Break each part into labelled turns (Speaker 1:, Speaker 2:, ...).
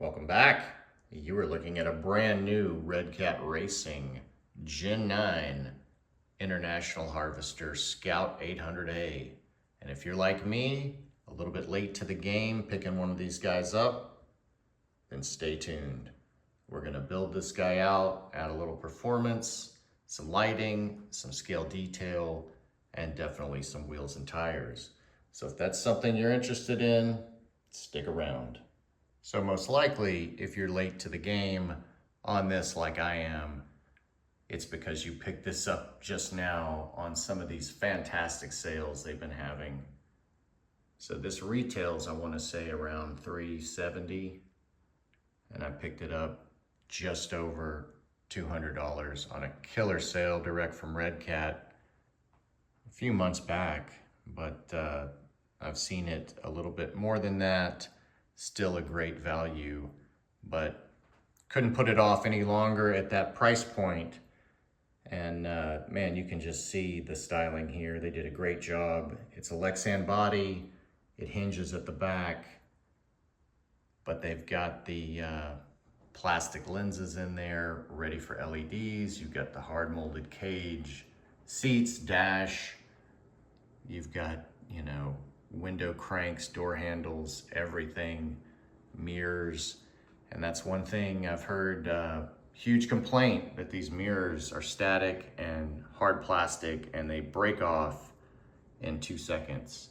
Speaker 1: Welcome back. You are looking at a brand new Redcat Racing Gen 9 International Harvester Scout 800A. And if you're like me, a little bit late to the game picking one of these guys up, then stay tuned. We're gonna build this guy out, add a little performance, some lighting, some scale detail, and definitely some wheels and tires. So if that's something you're interested in, stick around. So most likely, if you're late to the game on this like I am, it's because you picked this up just now on some of these fantastic sales they've been having. So this retails, I want to say, around $370, and I picked it up just over $200 on a killer sale direct from Redcat a few months back, but I've seen it a little bit more than that. Still a great value, but couldn't put it off any longer at that price point. And man, you can just see the styling here. They did a great job. It's a Lexan body. It hinges at the back, but they've got the plastic lenses in there ready for LEDs. You've got the hard molded cage, seats, dash. You've got, you know, window cranks, door handles, everything, mirrors. And that's one thing I've heard, huge complaint that these mirrors are static and hard plastic and they break off in 2 seconds.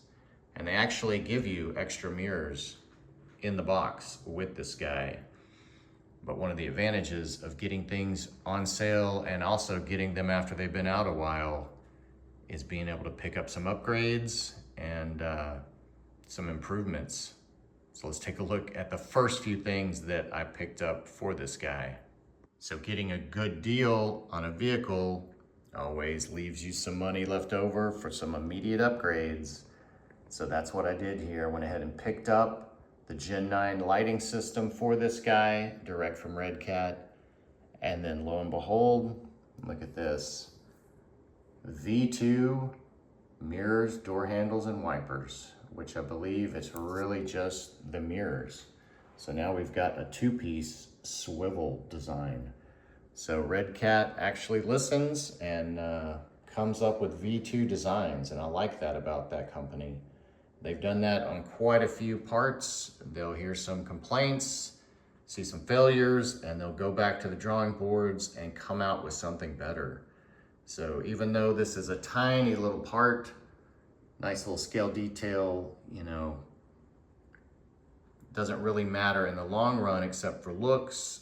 Speaker 1: And they actually give you extra mirrors in the box with this guy. But one of the advantages of getting things on sale and also getting them after they've been out a while is being able to pick up some upgrades and some improvements. So let's take a look at the first few things that I picked up for this guy. So getting a good deal on a vehicle always leaves you some money left over for some immediate upgrades. So that's what I did here. I went ahead and picked up the Gen 9 lighting system for this guy direct from Redcat. And then lo and behold, look at this. V2 mirrors, door handles, and wipers, which I believe is really just the mirrors. So now we've got a two-piece swivel design. So Redcat actually listens and comes up with V2 designs, and I like that about that company. They've done that on quite a few parts. They'll hear some complaints, see some failures, and they'll go back to the drawing boards and come out with something better. So even though this is a tiny little part, nice little scale detail, you know, doesn't really matter in the long run except for looks,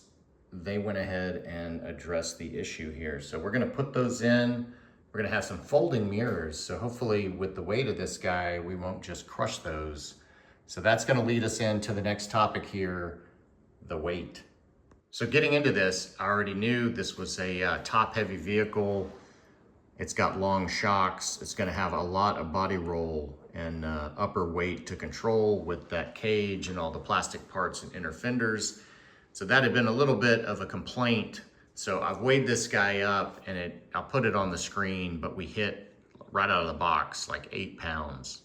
Speaker 1: they went ahead and addressed the issue here. So we're gonna put those in. We're gonna have some folding mirrors. So hopefully with the weight of this guy, we won't just crush those. So that's gonna lead us into the next topic here, the weight. So getting into this, I already knew this was a top-heavy vehicle. It's got long shocks. It's gonna have a lot of body roll and upper weight to control with that cage and all the plastic parts and inner fenders. So that had been a little bit of a complaint. So I've weighed this guy up and I'll put it on the screen, but we hit right out of the box like 8 pounds.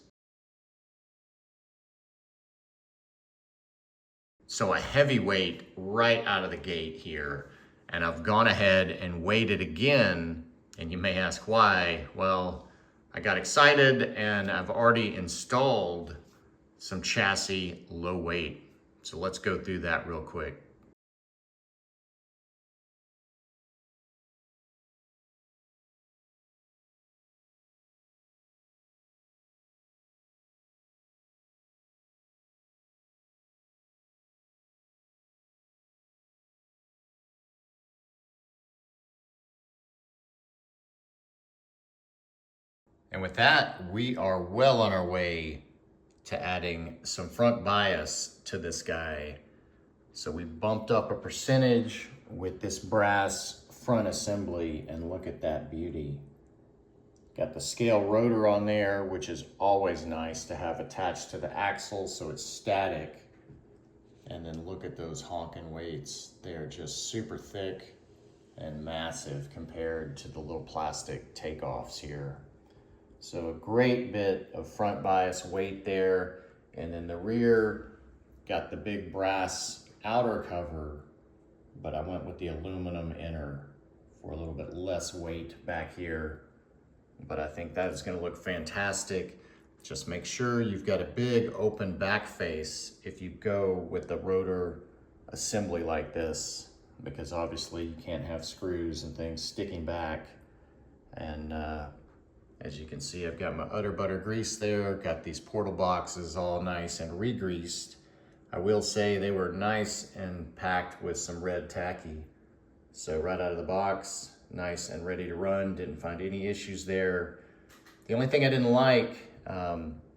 Speaker 1: So a heavy weight right out of the gate here. And I've gone ahead and weighed it again. And you may ask why. Well, I got excited and I've already installed some chassis low weight. So let's go through that real quick. And with that, we are well on our way to adding some front bias to this guy. So we bumped up a percentage with this brass front assembly, and look at that beauty. Got the scale rotor on there, which is always nice to have attached to the axle so it's static. And then look at those honking weights. They're just super thick and massive compared to the little plastic takeoffs here. So a great bit of front bias weight there. And then the rear got the big brass outer cover, but I went with the aluminum inner for a little bit less weight back here. But I think that is going to look fantastic. Just make sure you've got a big open back face if you go with the rotor assembly like this, because obviously you can't have screws and things sticking back. And as you can see, I've got my udder butter grease there, got these portal boxes all nice and re-greased. I will say they were nice and packed with some red tacky. So right out of the box, nice and ready to run, didn't find any issues there. The only thing I didn't like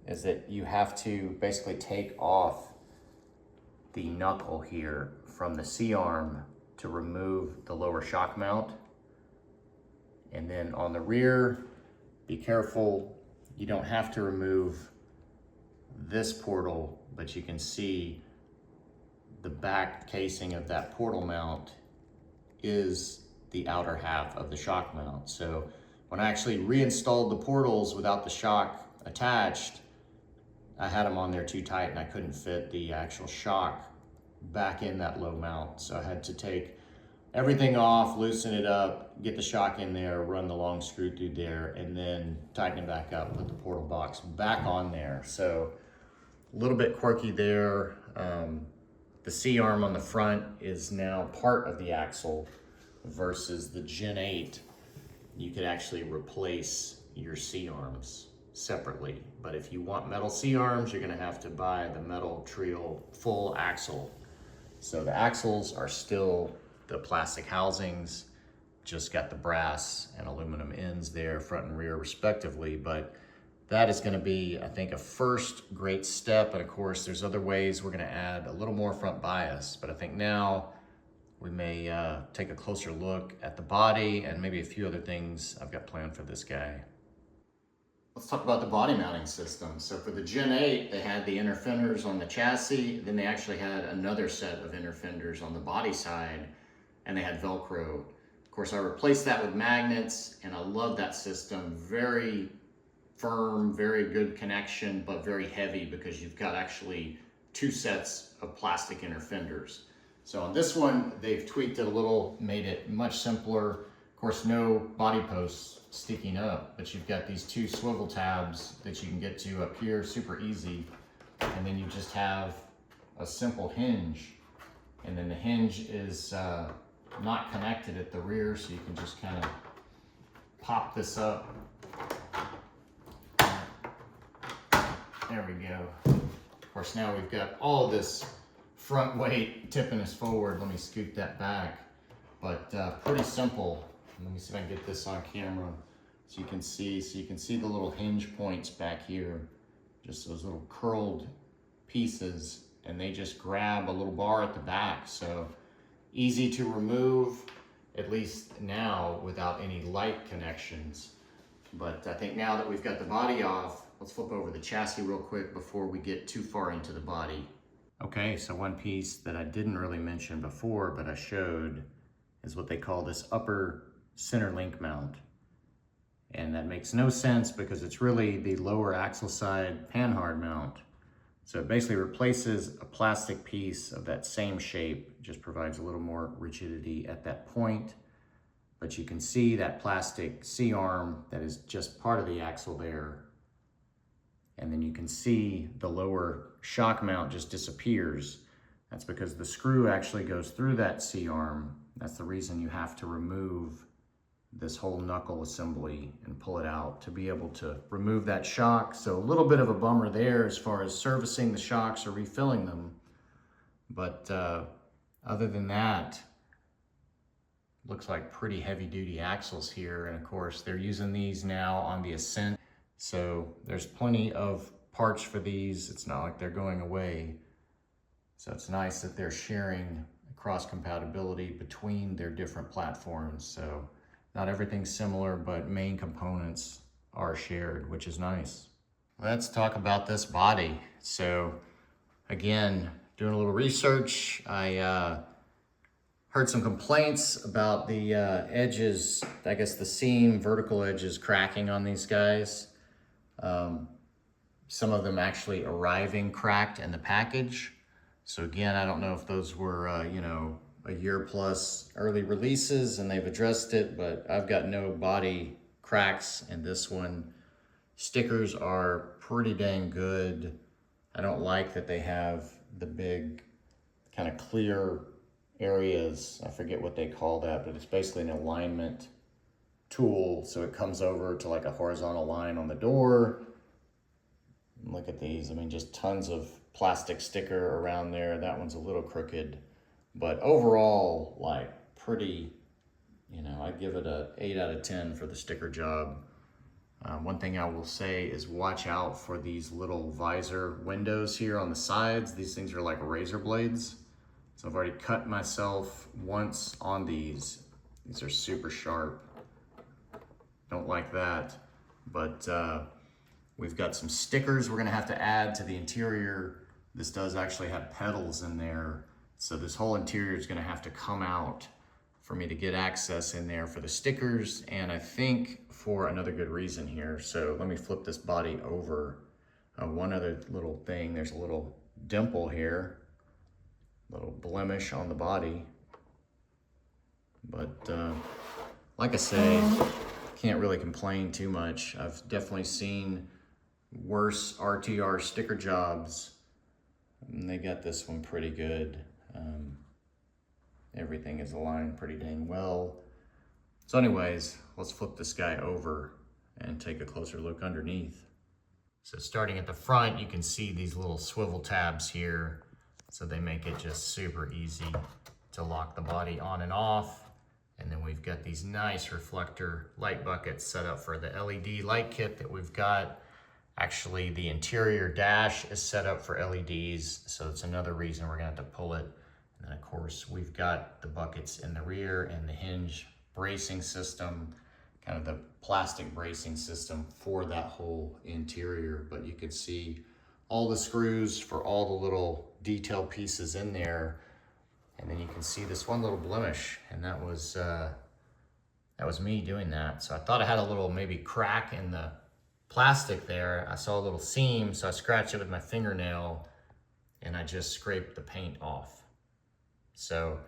Speaker 1: is that you have to basically take off the knuckle here from the C-arm to remove the lower shock mount. And then on the rear, be careful, you don't have to remove this portal, but you can see the back casing of that portal mount is the outer half of the shock mount. So when I actually reinstalled the portals without the shock attached, I had them on there too tight and I couldn't fit the actual shock back in that low mount. So I had to take everything off, loosen it up, get the shock in there, run the long screw through there, and then tighten it back up, put the portal box back on there. So a little bit quirky there. The C-arm on the front is now part of the axle versus the Gen 8. You could actually replace your C-arms separately. But if you want metal C-arms, you're gonna have to buy the metal Trio full axle. So the axles are still the plastic housings, just got the brass and aluminum ends there, front and rear respectively. But that is gonna be, I think, a first great step. And of course, there's other ways we're gonna add a little more front bias. But I think now we may take a closer look at the body and maybe a few other things I've got planned for this guy. Let's talk about the body mounting system. So for the Gen 8, they had the inner fenders on the chassis. Then they actually had another set of inner fenders on the body side, and they had Velcro. Of course, I replaced that with magnets, and I love that system. Very firm, very good connection, but very heavy because you've got actually two sets of plastic inner fenders. So on this one, they've tweaked it a little, made it much simpler. Of course, no body posts sticking up, but you've got these two swivel tabs that you can get to up here, super easy. And then you just have a simple hinge. And then the hinge is not connected at the rear, so you can just kind of pop this up. There we go. Of course, now we've got all this front weight tipping us forward. Let me scoot that back. But pretty simple. Let me see if I can get this on camera so you can see. So you can see the little hinge points back here, just those little curled pieces, and they just grab a little bar at the back. So easy to remove, at least now, without any light connections. But I think now that we've got the body off, let's flip over the chassis real quick before we get too far into the body. Okay, so one piece that I didn't really mention before, but I showed, is what they call this upper center link mount. And that makes no sense because it's really the lower axle side panhard mount. So it basically replaces a plastic piece of that same shape, just provides a little more rigidity at that point. But you can see that plastic C-arm that is just part of the axle there. And then you can see the lower shock mount just disappears. That's because the screw actually goes through that C-arm. That's the reason you have to remove this whole knuckle assembly and pull it out to be able to remove that shock. So a little bit of a bummer there as far as servicing the shocks or refilling them. But other than that, looks like pretty heavy duty axles here. And of course, they're using these now on the Ascent. So there's plenty of parts for these. It's not like they're going away. So it's nice that they're sharing cross compatibility between their different platforms. So not everything's similar, but main components are shared, which is nice. Let's talk about this body. So again, doing a little research, I heard some complaints about the edges, I guess the seam, vertical edges cracking on these guys. Some of them actually arriving cracked in the package. So again, I don't know if those were, you know, a year plus early releases and they've addressed it, but I've got no body cracks in this one. Stickers are pretty dang good. I don't like that they have the big kind of clear areas. I forget what they call that, but it's basically an alignment tool. So it comes over to like a horizontal line on the door. Look at these. I mean, just tons of plastic sticker around there. That one's a little crooked, but overall, like pretty, you know, I'd give it a 8 out of 10 for the sticker job. One thing I will say is watch out for these little visor windows here on the sides. These things are like razor blades. So I've already cut myself once on these. These are super sharp. Don't like that, but we've got some stickers we're gonna have to add to the interior. This does actually have pedals in there. So this whole interior is gonna have to come out for me to get access in there for the stickers, and I think for another good reason here. So let me flip this body over. One other little thing, there's a little dimple here, little blemish on the body. But like I say, can't really complain too much. I've definitely seen worse RTR sticker jobs, and they got this one pretty good. Everything is aligned pretty dang well. So anyways, let's flip this guy over and take a closer look underneath. So starting at the front, you can see these little swivel tabs here. So they make it just super easy to lock the body on and off. And then we've got these nice reflector light buckets set up for the LED light kit that we've got. Actually, the interior dash is set up for LEDs, so it's another reason we're gonna have to pull it. And then of course, we've got the buckets in the rear and the hinge bracing system, kind of the plastic bracing system for that whole interior. But you can see all the screws for all the little detail pieces in there. And then you can see this one little blemish, and that was me doing that. So I thought I had a little maybe crack in the plastic there. I saw a little seam, so I scratched it with my fingernail and I just scraped the paint off. So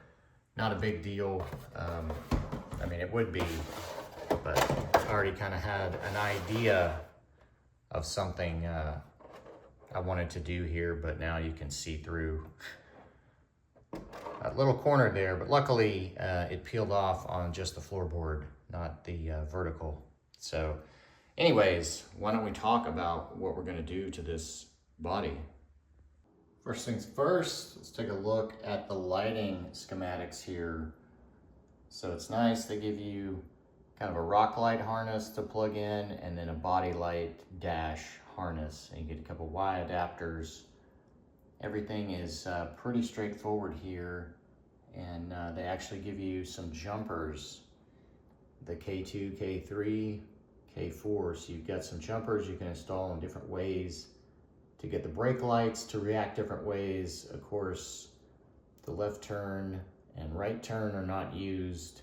Speaker 1: not a big deal. I mean, it would be, but I already kind of had an idea of something I wanted to do here, but now you can see through a little corner there, but luckily it peeled off on just the floorboard, not the vertical. So anyways, why don't we talk about what we're gonna do to this body. First things first, let's take a look at the lighting schematics here. So it's nice, they give you kind of a rock light harness to plug in and then a body light dash harness. And you get a couple Y adapters. Everything is pretty straightforward here. And they actually give you some jumpers, the K2, K3, K4. So you've got some jumpers you can install in different ways to get the brake lights to react different ways. Of course, the left turn and right turn are not used.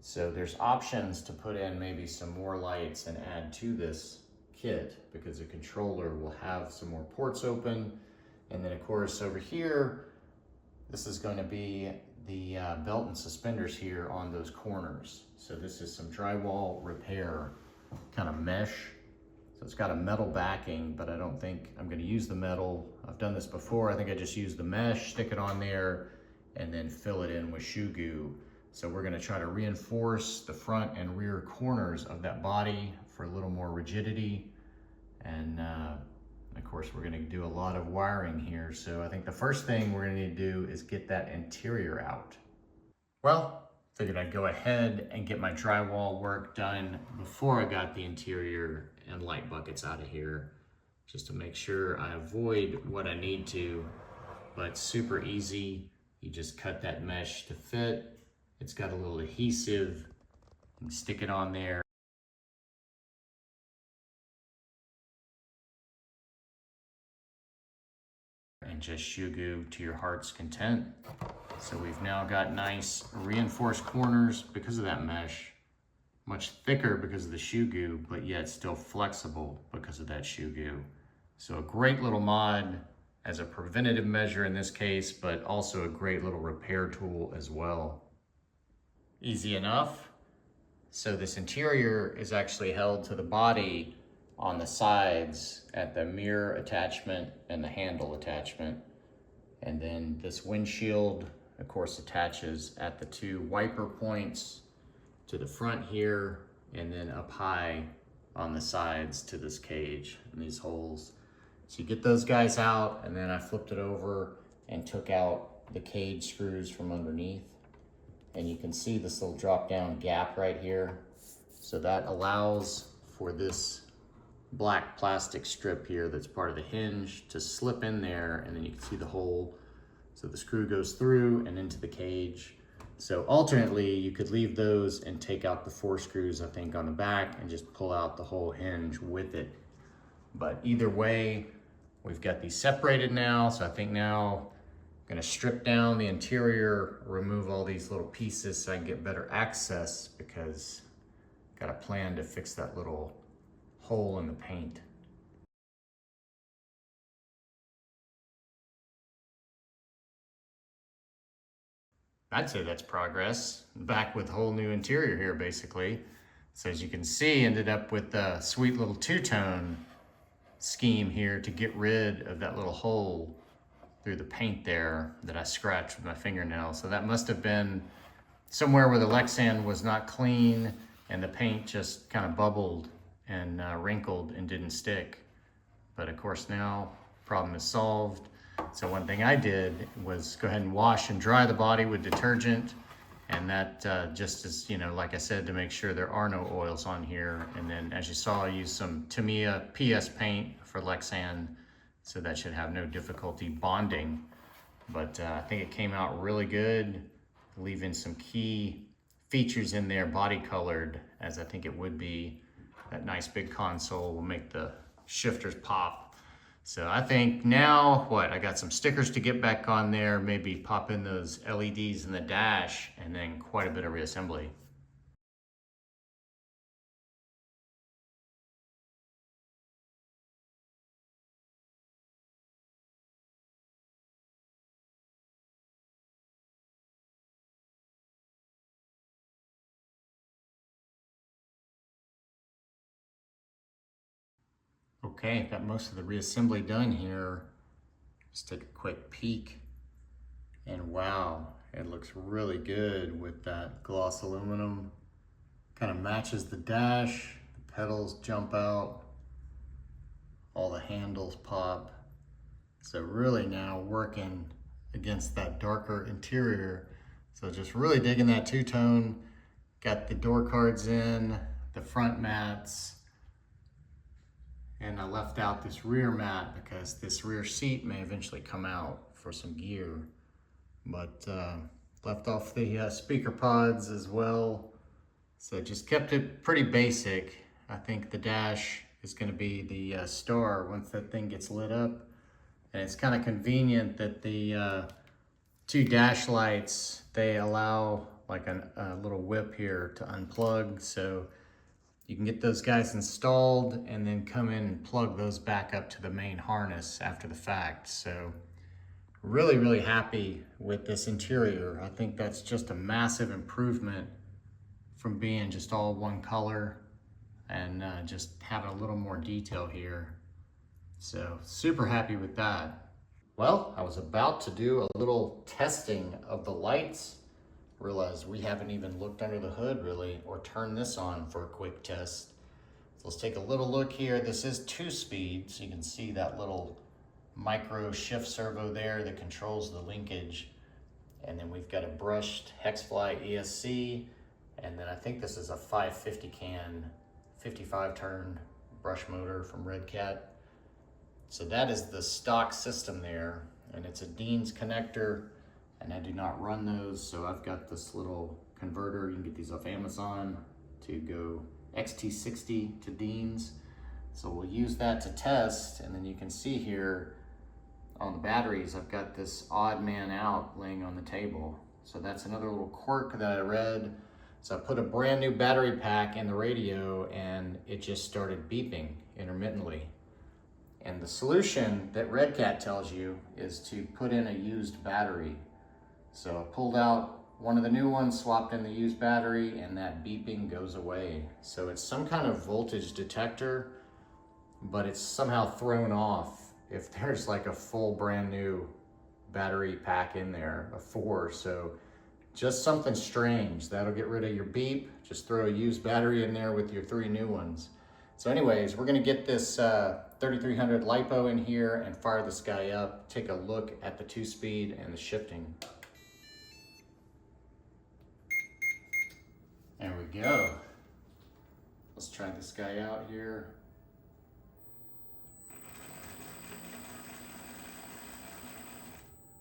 Speaker 1: So there's options to put in maybe some more lights and add to this kit, because the controller will have some more ports open. And then of course over here, this is going to be the belt and suspenders here on those corners. So this is some drywall repair kind of mesh. So it's got a metal backing, but I don't think I'm going to use the metal. I've done this before. I think I just use the mesh, stick it on there, and then fill it in with shoe goo. So we're going to try to reinforce the front and rear corners of that body for a little more rigidity. And of course, we're going to do a lot of wiring here. So I think the first thing we're going to need to do is get that interior out. Well, figured I'd go ahead and get my drywall work done before I got the interior and light buckets out of here, just to make sure I avoid what I need to. But super easy. You just cut that mesh to fit. It's got a little adhesive. You can stick it on there. And just shoe goo to your heart's content. So we've now got nice reinforced corners because of that mesh. Much thicker because of the shoe goo, but yet still flexible because of that shoe goo. So a great little mod. as a preventative measure in this case, but also a great little repair tool as well. Easy enough. So this interior is actually held to the body on the sides at the mirror attachment and the handle attachment. And then this windshield, of course, attaches at the two wiper points to the front here, and then up high on the sides to this cage and these holes. So you get those guys out, and then I flipped it over and took out the cage screws from underneath. And you can see this little drop down gap right here. So that allows for this black plastic strip here that's part of the hinge to slip in there, and then you can see the hole. So the screw goes through and into the cage. So alternately, you could leave those and take out the 4 screws, I think, on the back and just pull out the whole hinge with it. But either way, we've got these separated now. So I think now I'm gonna strip down the interior, remove all these little pieces so I can get better access, because I've got a plan to fix that little hole in the paint. I'd say that's progress. Back with a whole new interior here, basically. So as you can see, ended up with a sweet little two-tone scheme here to get rid of that little hole through the paint there that I scratched with my fingernail. So that must have been somewhere where the Lexan was not clean and the paint just kind of bubbled and wrinkled and didn't stick. But of course now, problem is solved. So one thing I did was go ahead and wash and dry the body with detergent, and that just is, you know, like I said, to make sure there are no oils on here. And then as you saw, I used some Tamiya PS paint for Lexan, so that should have no difficulty bonding. But I think it came out really good, leaving some key features in there body colored, as I think it would be. That nice big console will make the shifters pop. So I think now, I got some stickers to get back on there, maybe pop in those LEDs in the dash, and then quite a bit of reassembly. Okay, got most of the reassembly done here. Just take a quick peek, and wow, it looks really good with that gloss aluminum. Kind of matches the dash, the pedals jump out, all the handles pop. So really now working against that darker interior. So just really digging that two-tone. Got the door cards in, the front mats, and I left out this rear mat because this rear seat may eventually come out for some gear. But left off the speaker pods as well. So just kept it pretty basic. I think the dash is going to be the star once that thing gets lit up. And it's kind of convenient that the 2 dash lights, they allow like a little whip here to unplug. So you can get those guys installed and then come in and plug those back up to the main harness after the fact. So really, really happy with this interior. I think that's just a massive improvement from being just all one color and just having a little more detail here. So super happy with that. Well, I was about to do a little testing of the lights. Realized we haven't even looked under the hood really, or turned this on for a quick test. So let's take a little look here. This is 2-speed, so you can see that little micro shift servo there that controls the linkage. And then we've got a brushed Hexfly ESC, and then I think this is a 550 can, 55 turn brush motor from Redcat. So that is the stock system there, and it's a Dean's connector, and I do not run those, so I've got this little converter. You can get these off Amazon to go XT60 to Dean's. So we'll use that to test, and then you can see here on the batteries, I've got this odd man out laying on the table. So that's another little quirk that I read. So I put a brand new battery pack in the radio, and it just started beeping intermittently. And the solution that Redcat tells you is to put in a used battery. So I pulled out one of the new ones, swapped in the used battery, and that beeping goes away. So it's some kind of voltage detector, but it's somehow thrown off if there's like a full brand new battery pack in there, a 4. So just something strange. That'll get rid of your beep. Just throw a used battery in there with your 3 new ones. So anyways, we're gonna get this 3300 LiPo in here and fire this guy up, take a look at the 2-speed and the shifting. There we go. Let's try this guy out here.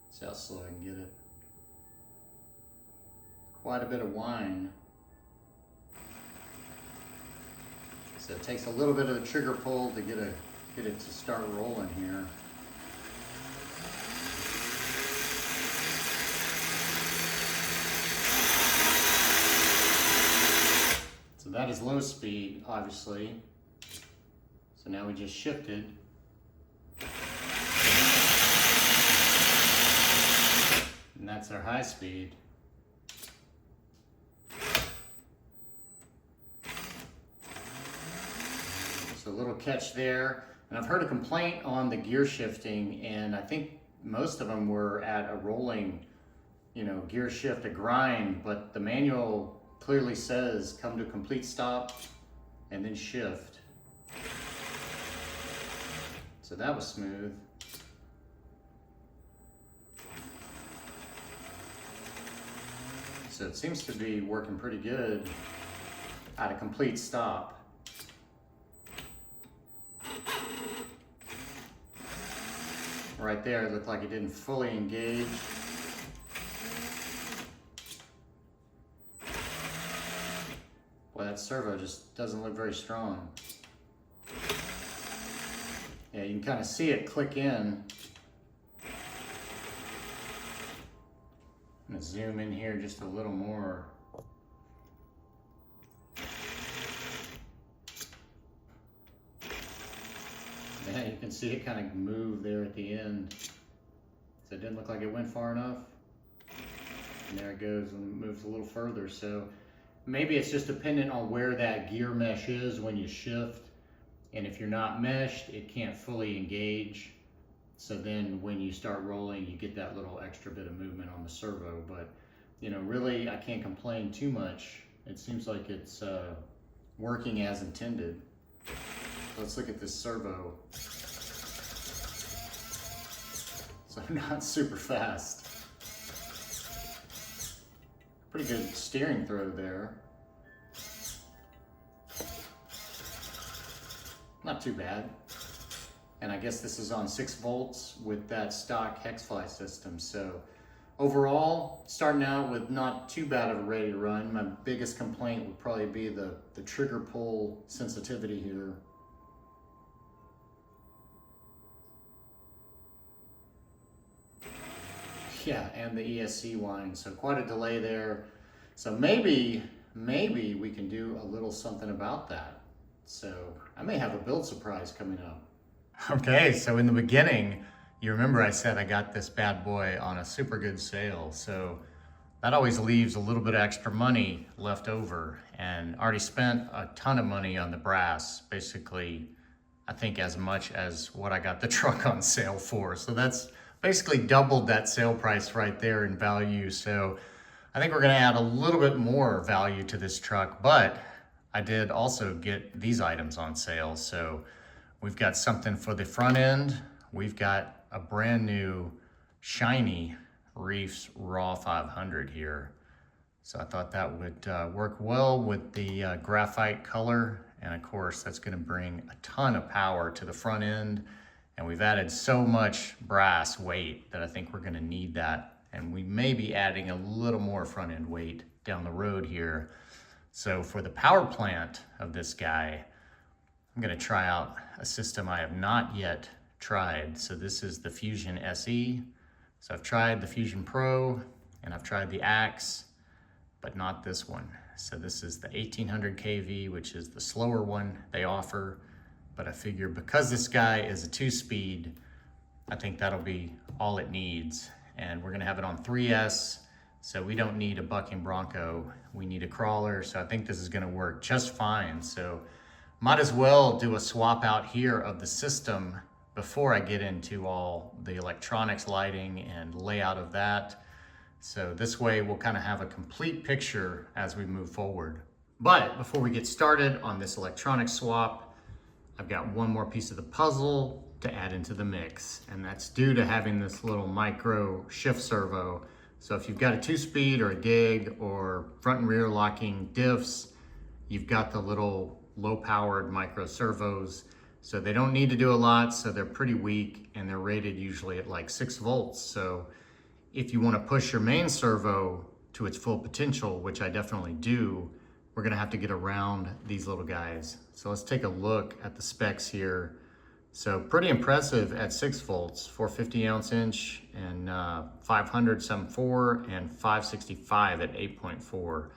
Speaker 1: See how slow I can get it. Quite a bit of whine. So it takes a little bit of the trigger pull to get it to start rolling here. So that is low speed, obviously. So now we just shifted. And that's our high speed. So a little catch there. And I've heard a complaint on the gear shifting, and I think most of them were at a rolling, gear shift, a grind, but the manual clearly says come to complete stop and then shift. So that was smooth. So it seems to be working pretty good at a complete stop. Right there, it looked like it didn't fully engage. Boy, that servo just doesn't look very strong. Yeah, you can kind of see it click in. I'm gonna zoom in here just a little more. Yeah, you can see it kind of move there at the end. So it didn't look like it went far enough. And there it goes and moves a little further. So maybe it's just dependent on where that gear mesh is when you shift. And if you're not meshed, it can't fully engage. So then when you start rolling, you get that little extra bit of movement on the servo. But, really, I can't complain too much. It seems like it's working as intended. Let's look at this servo. So not super fast. Pretty good steering throw there. Not too bad. And I guess this is on 6 volts with that stock hex fly system. So overall, starting out with not too bad of a ready to run. My biggest complaint would probably be the trigger pull sensitivity here. Yeah, and the ESC whine, so quite a delay there. So maybe we can do a little something about that. So I may have a build surprise coming up. Okay, so in the beginning, you remember I said I got this bad boy on a super good sale. So that always leaves a little bit of extra money left over, and already spent a ton of money on the brass, basically, I think as much as what I got the truck on sale for. So that's basically doubled that sale price right there in value. So I think we're gonna add a little bit more value to this truck, but I did also get these items on sale. So we've got something for the front end. We've got a brand new shiny Reefs Raw 500 here. So I thought that would work well with the graphite color. And of course, that's gonna bring a ton of power to the front end. And we've added so much brass weight that I think we're gonna need that. And we may be adding a little more front end weight down the road here. So for the power plant of this guy, I'm gonna try out a system I have not yet tried. So this is the Fusion SE. So I've tried the Fusion Pro and I've tried the Axe, but not this one. So this is the 1800 kV, which is the slower one they offer. but I figure because this guy is a 2-speed, I think that'll be all it needs. And we're gonna have it on 3S, so we don't need a bucking bronco. We need a crawler, so I think this is gonna work just fine. So might as well do a swap out here of the system before I get into all the electronics, lighting, and layout of that. So this way we'll kind of have a complete picture as we move forward. But before we get started on this electronic swap, I've got one more piece of the puzzle to add into the mix, and that's due to having this little micro shift servo. So if you've got a 2-speed or a gig or front and rear locking diffs, you've got the little low powered micro servos. So they don't need to do a lot, so they're pretty weak, and they're rated usually at like 6 volts. So if you want to push your main servo to its full potential, which I definitely do, we're gonna have to get around these little guys. So let's take a look at the specs here. So pretty impressive at 6 volts, 450 ounce inch, and 500 7.4 and 565 at 8.4.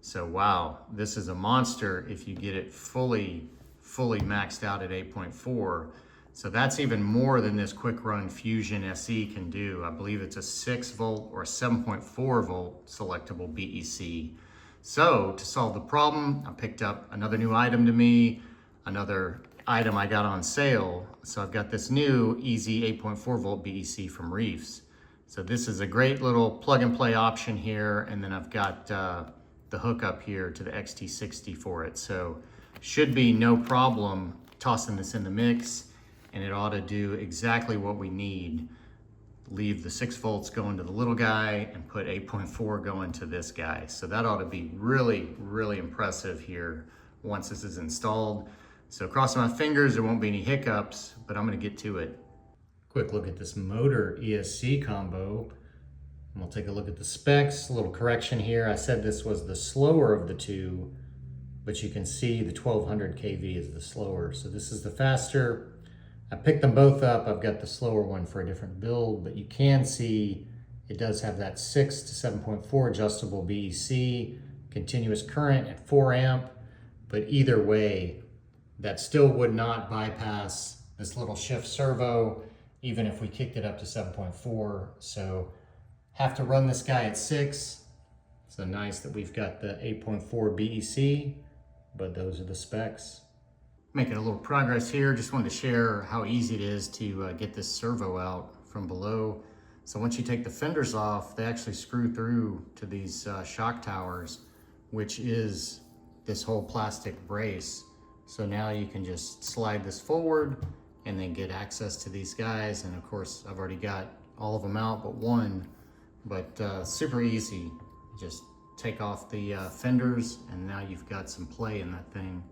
Speaker 1: So wow, this is a monster if you get it fully maxed out at 8.4. So that's even more than this quick run Fusion SE can do. I believe it's a 6 volt or 7.4 volt selectable BEC. So to solve the problem, I picked up another new item to me, another item I got on sale. So I've got this new easy 8.4 volt BEC from Reefs. So this is a great little plug and play option here. And then I've got the hookup here to the XT60 for it. So should be no problem tossing this in the mix, and it ought to do exactly what we need. Leave the 6 volts going to the little guy and put 8.4 going to this guy. So that ought to be really, really impressive here once this is installed. So crossing my fingers, there won't be any hiccups, but I'm gonna get to it. Quick look at this motor ESC combo. And we'll take a look at the specs. A little correction here. I said this was the slower of the two, but you can see the 1200 kV is the slower. So this is the faster. I picked them both up. I've got the slower one for a different build, but you can see it does have that 6 to 7.4 adjustable BEC, continuous current at 4 amp, but either way, that still would not bypass this little shift servo, even if we kicked it up to 7.4. So have to run this guy at 6. So nice that we've got the 8.4 BEC, but those are the specs. Making a little progress here. Just wanted to share how easy it is to get this servo out from below. So once you take the fenders off, they actually screw through to these shock towers, which is this whole plastic brace. So now you can just slide this forward and then get access to these guys. And of course, I've already got all of them out but one, but super easy. Just take off the fenders and now you've got some play in that thing.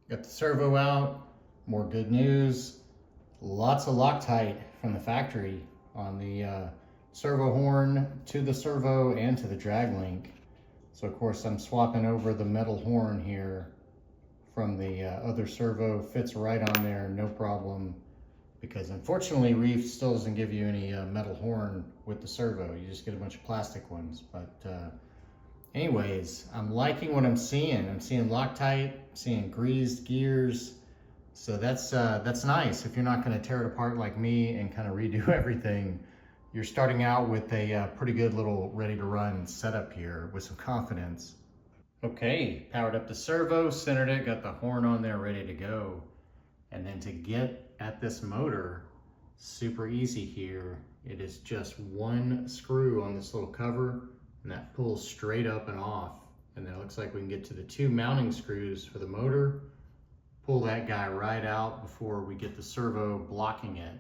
Speaker 1: Got the servo out, more good news. Lots of Loctite from the factory on the servo horn to the servo and to the drag link. So of course I'm swapping over the metal horn here from the other servo, fits right on there, no problem. Because unfortunately Reefs still doesn't give you any metal horn with the servo, you just get a bunch of plastic ones. But anyways, I'm liking what I'm seeing. I'm seeing Loctite, seeing greased gears. So that's nice. If you're not gonna tear it apart like me and kind of redo everything, you're starting out with a pretty good little ready to run setup here with some confidence. Okay, powered up the servo, centered it, got the horn on there ready to go. And then to get at this motor, super easy here. It is just one screw on this little cover, and that pulls straight up and off. And then it looks like we can get to the 2 mounting screws for the motor, pull that guy right out before we get the servo blocking it.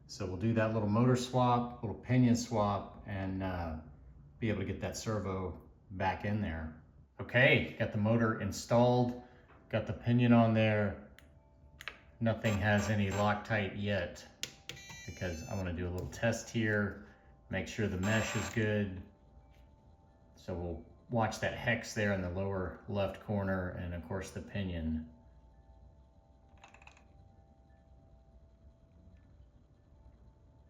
Speaker 1: So we'll do that little motor swap, little pinion swap, and be able to get that servo back in there. Okay, got the motor installed, got the pinion on there. Nothing has any Loctite yet because I want to do a little test here, make sure the mesh is good. So we'll watch that hex there in the lower left corner and of course the pinion.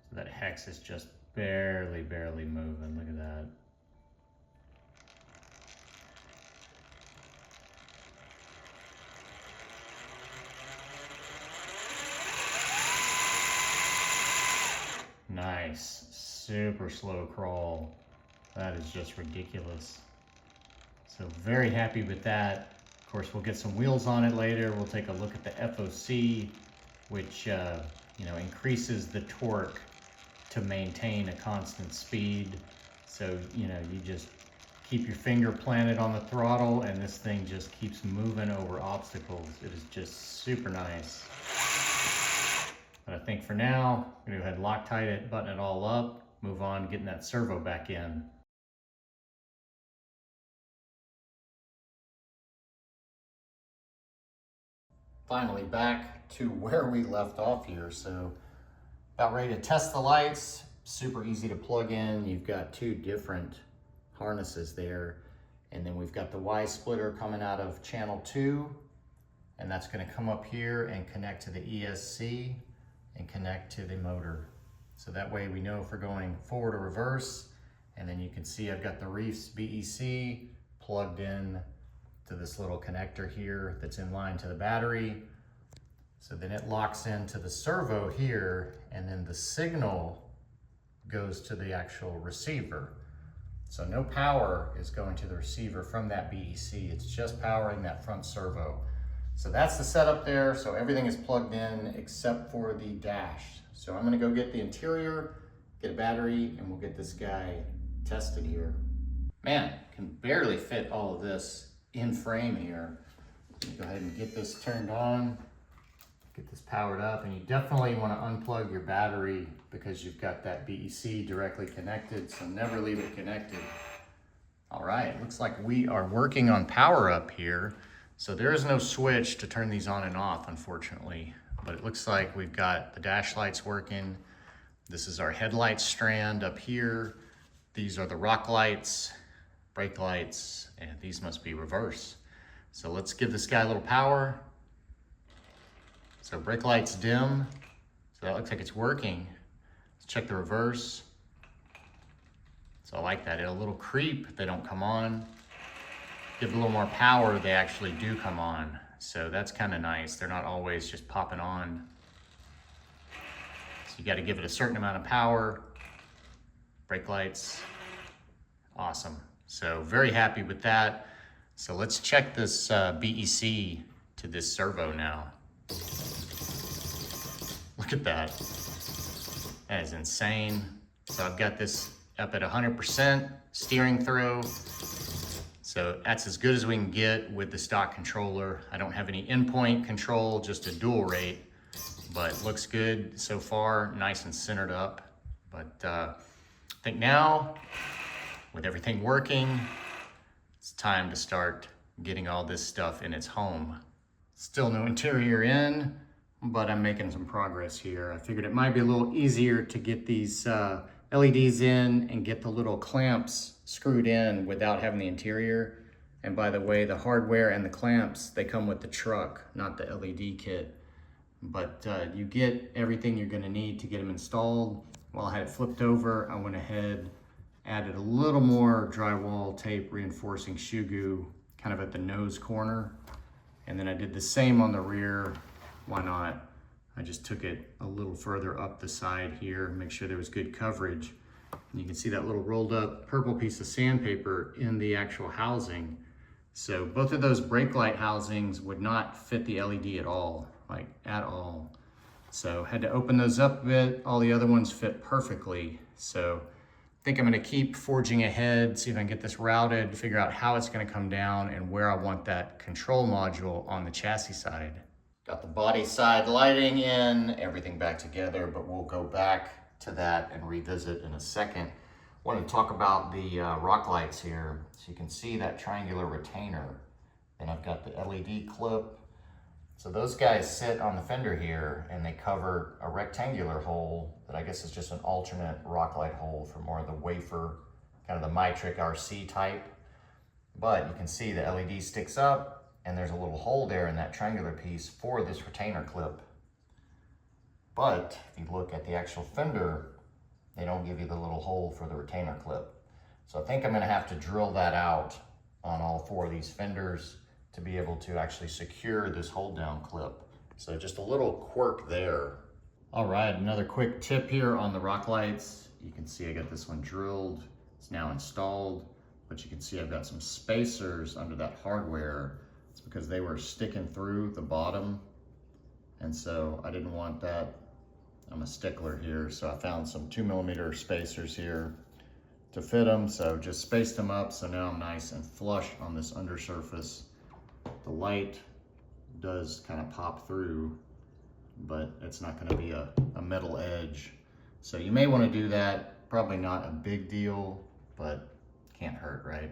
Speaker 1: So that hex is just barely moving, look at that. Nice, super slow crawl. That is just ridiculous. So very happy with that. Of course, we'll get some wheels on it later. We'll take a look at the FOC, which you know, increases the torque to maintain a constant speed. So, you know, you just keep your finger planted on the throttle and this thing just keeps moving over obstacles. It is just super nice. But I think for now, I'm gonna go ahead and Loctite it, button it all up, move on, getting that servo back in. Finally back to where we left off here. So about ready to test the lights. Super easy to plug in. You've got two different harnesses there. And then we've got the Y splitter coming out of channel 2. And that's gonna come up here and connect to the ESC and connect to the motor. So that way we know if we're going forward or reverse. And then you can see I've got the Reefs BEC plugged in to this little connector here that's in line to the battery. So then it locks into the servo here, and then the signal goes to the actual receiver. So no power is going to the receiver from that BEC. It's just powering that front servo. So that's the setup there. So everything is plugged in except for the dash. So I'm gonna go get the interior, get a battery, and we'll get this guy tested here. Man, can barely fit all of this in frame here. Go ahead and get this turned on, get this powered up, and you definitely want to unplug your battery because you've got that BEC directly connected, so never leave it connected. All right, looks like we are working on power up here. So there is no switch to turn these on and off, unfortunately, but it looks like we've got the dash lights working. This is our headlight strand up here. These are the rock lights, brake lights, and these must be reverse. So let's give this guy a little power. So brake lights dim. So that looks like it's working. Let's check the reverse. So I like that. A little creep, they don't come on. Give it a little more power, they actually do come on. So that's kind of nice. They're not always just popping on. So you got to give it a certain amount of power. Brake lights, awesome. So very happy with that. So let's check this BEC to this servo now. Look at that. That is insane. So I've got this up at 100% steering throw. So that's as good as we can get with the stock controller. I don't have any endpoint control, just a dual rate, but looks good so far, nice and centered up. But I think now, with everything working, it's time to start getting all this stuff in its home. Still no interior in, but I'm making some progress here. I figured it might be a little easier to get these LEDs in and get the little clamps screwed in without having the interior. And by the way, the hardware and the clamps, they come with the truck, not the LED kit. But you get everything you're gonna need to get them installed. While I had it flipped over, I went ahead, added a little more drywall tape reinforcing shoe goo kind of at the nose corner. And then I did the same on the rear. Why not? I just took it a little further up the side here, make sure there was good coverage. And you can see that little rolled up purple piece of sandpaper in the actual housing. So both of those brake light housings would not fit the LED at all, like at all. So had to open those up a bit. All the other ones fit perfectly. So I think I'm gonna keep forging ahead, see if I can get this routed, figure out how it's gonna come down and where I want that control module on the chassis side. Got the body side lighting in, everything back together, but we'll go back to that and revisit in a second. I want to talk about the rock lights here. So you can see that triangular retainer. And I've got the LED clip. So those guys sit on the fender here and they cover a rectangular hole that I guess is just an alternate rock light hole for more of the wafer, kind of the Mitric RC type. But you can see the LED sticks up and there's a little hole there in that triangular piece for this retainer clip. But if you look at the actual fender, they don't give you the little hole for the retainer clip. So I think I'm gonna have to drill that out on all 4 of these fenders to be able to actually secure this hold down clip. So just a little quirk there. All right, another quick tip here on the rock lights. You can see I got this one drilled. It's now installed, but you can see I've got some spacers under that hardware. It's because they were sticking through the bottom, and so I didn't want that. I'm a stickler here, so I found some 2mm spacers here to fit them, so just spaced them up, so now I'm nice and flush on this undersurface. The light does kind of pop through, but it's not going to be a metal edge. So you may want to do that. Probably not a big deal, but can't hurt, right?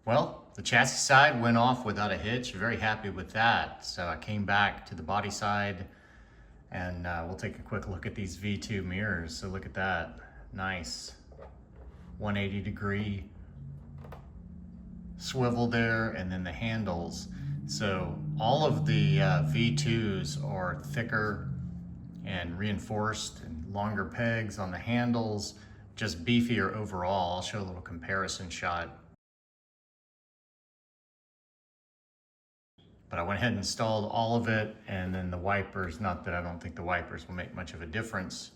Speaker 1: Well, the chassis side went off without a hitch. Very happy with that. So I came back to the body side, and we'll take a quick look at these V2 mirrors. So look at that, nice 180-degree swivel there, and then the handles. So all of the V2s are thicker and reinforced and longer pegs on the handles, just beefier overall. I'll show a little comparison shot. But I went ahead and installed all of it, and then the wipers, not that I don't think the wipers will make much of a difference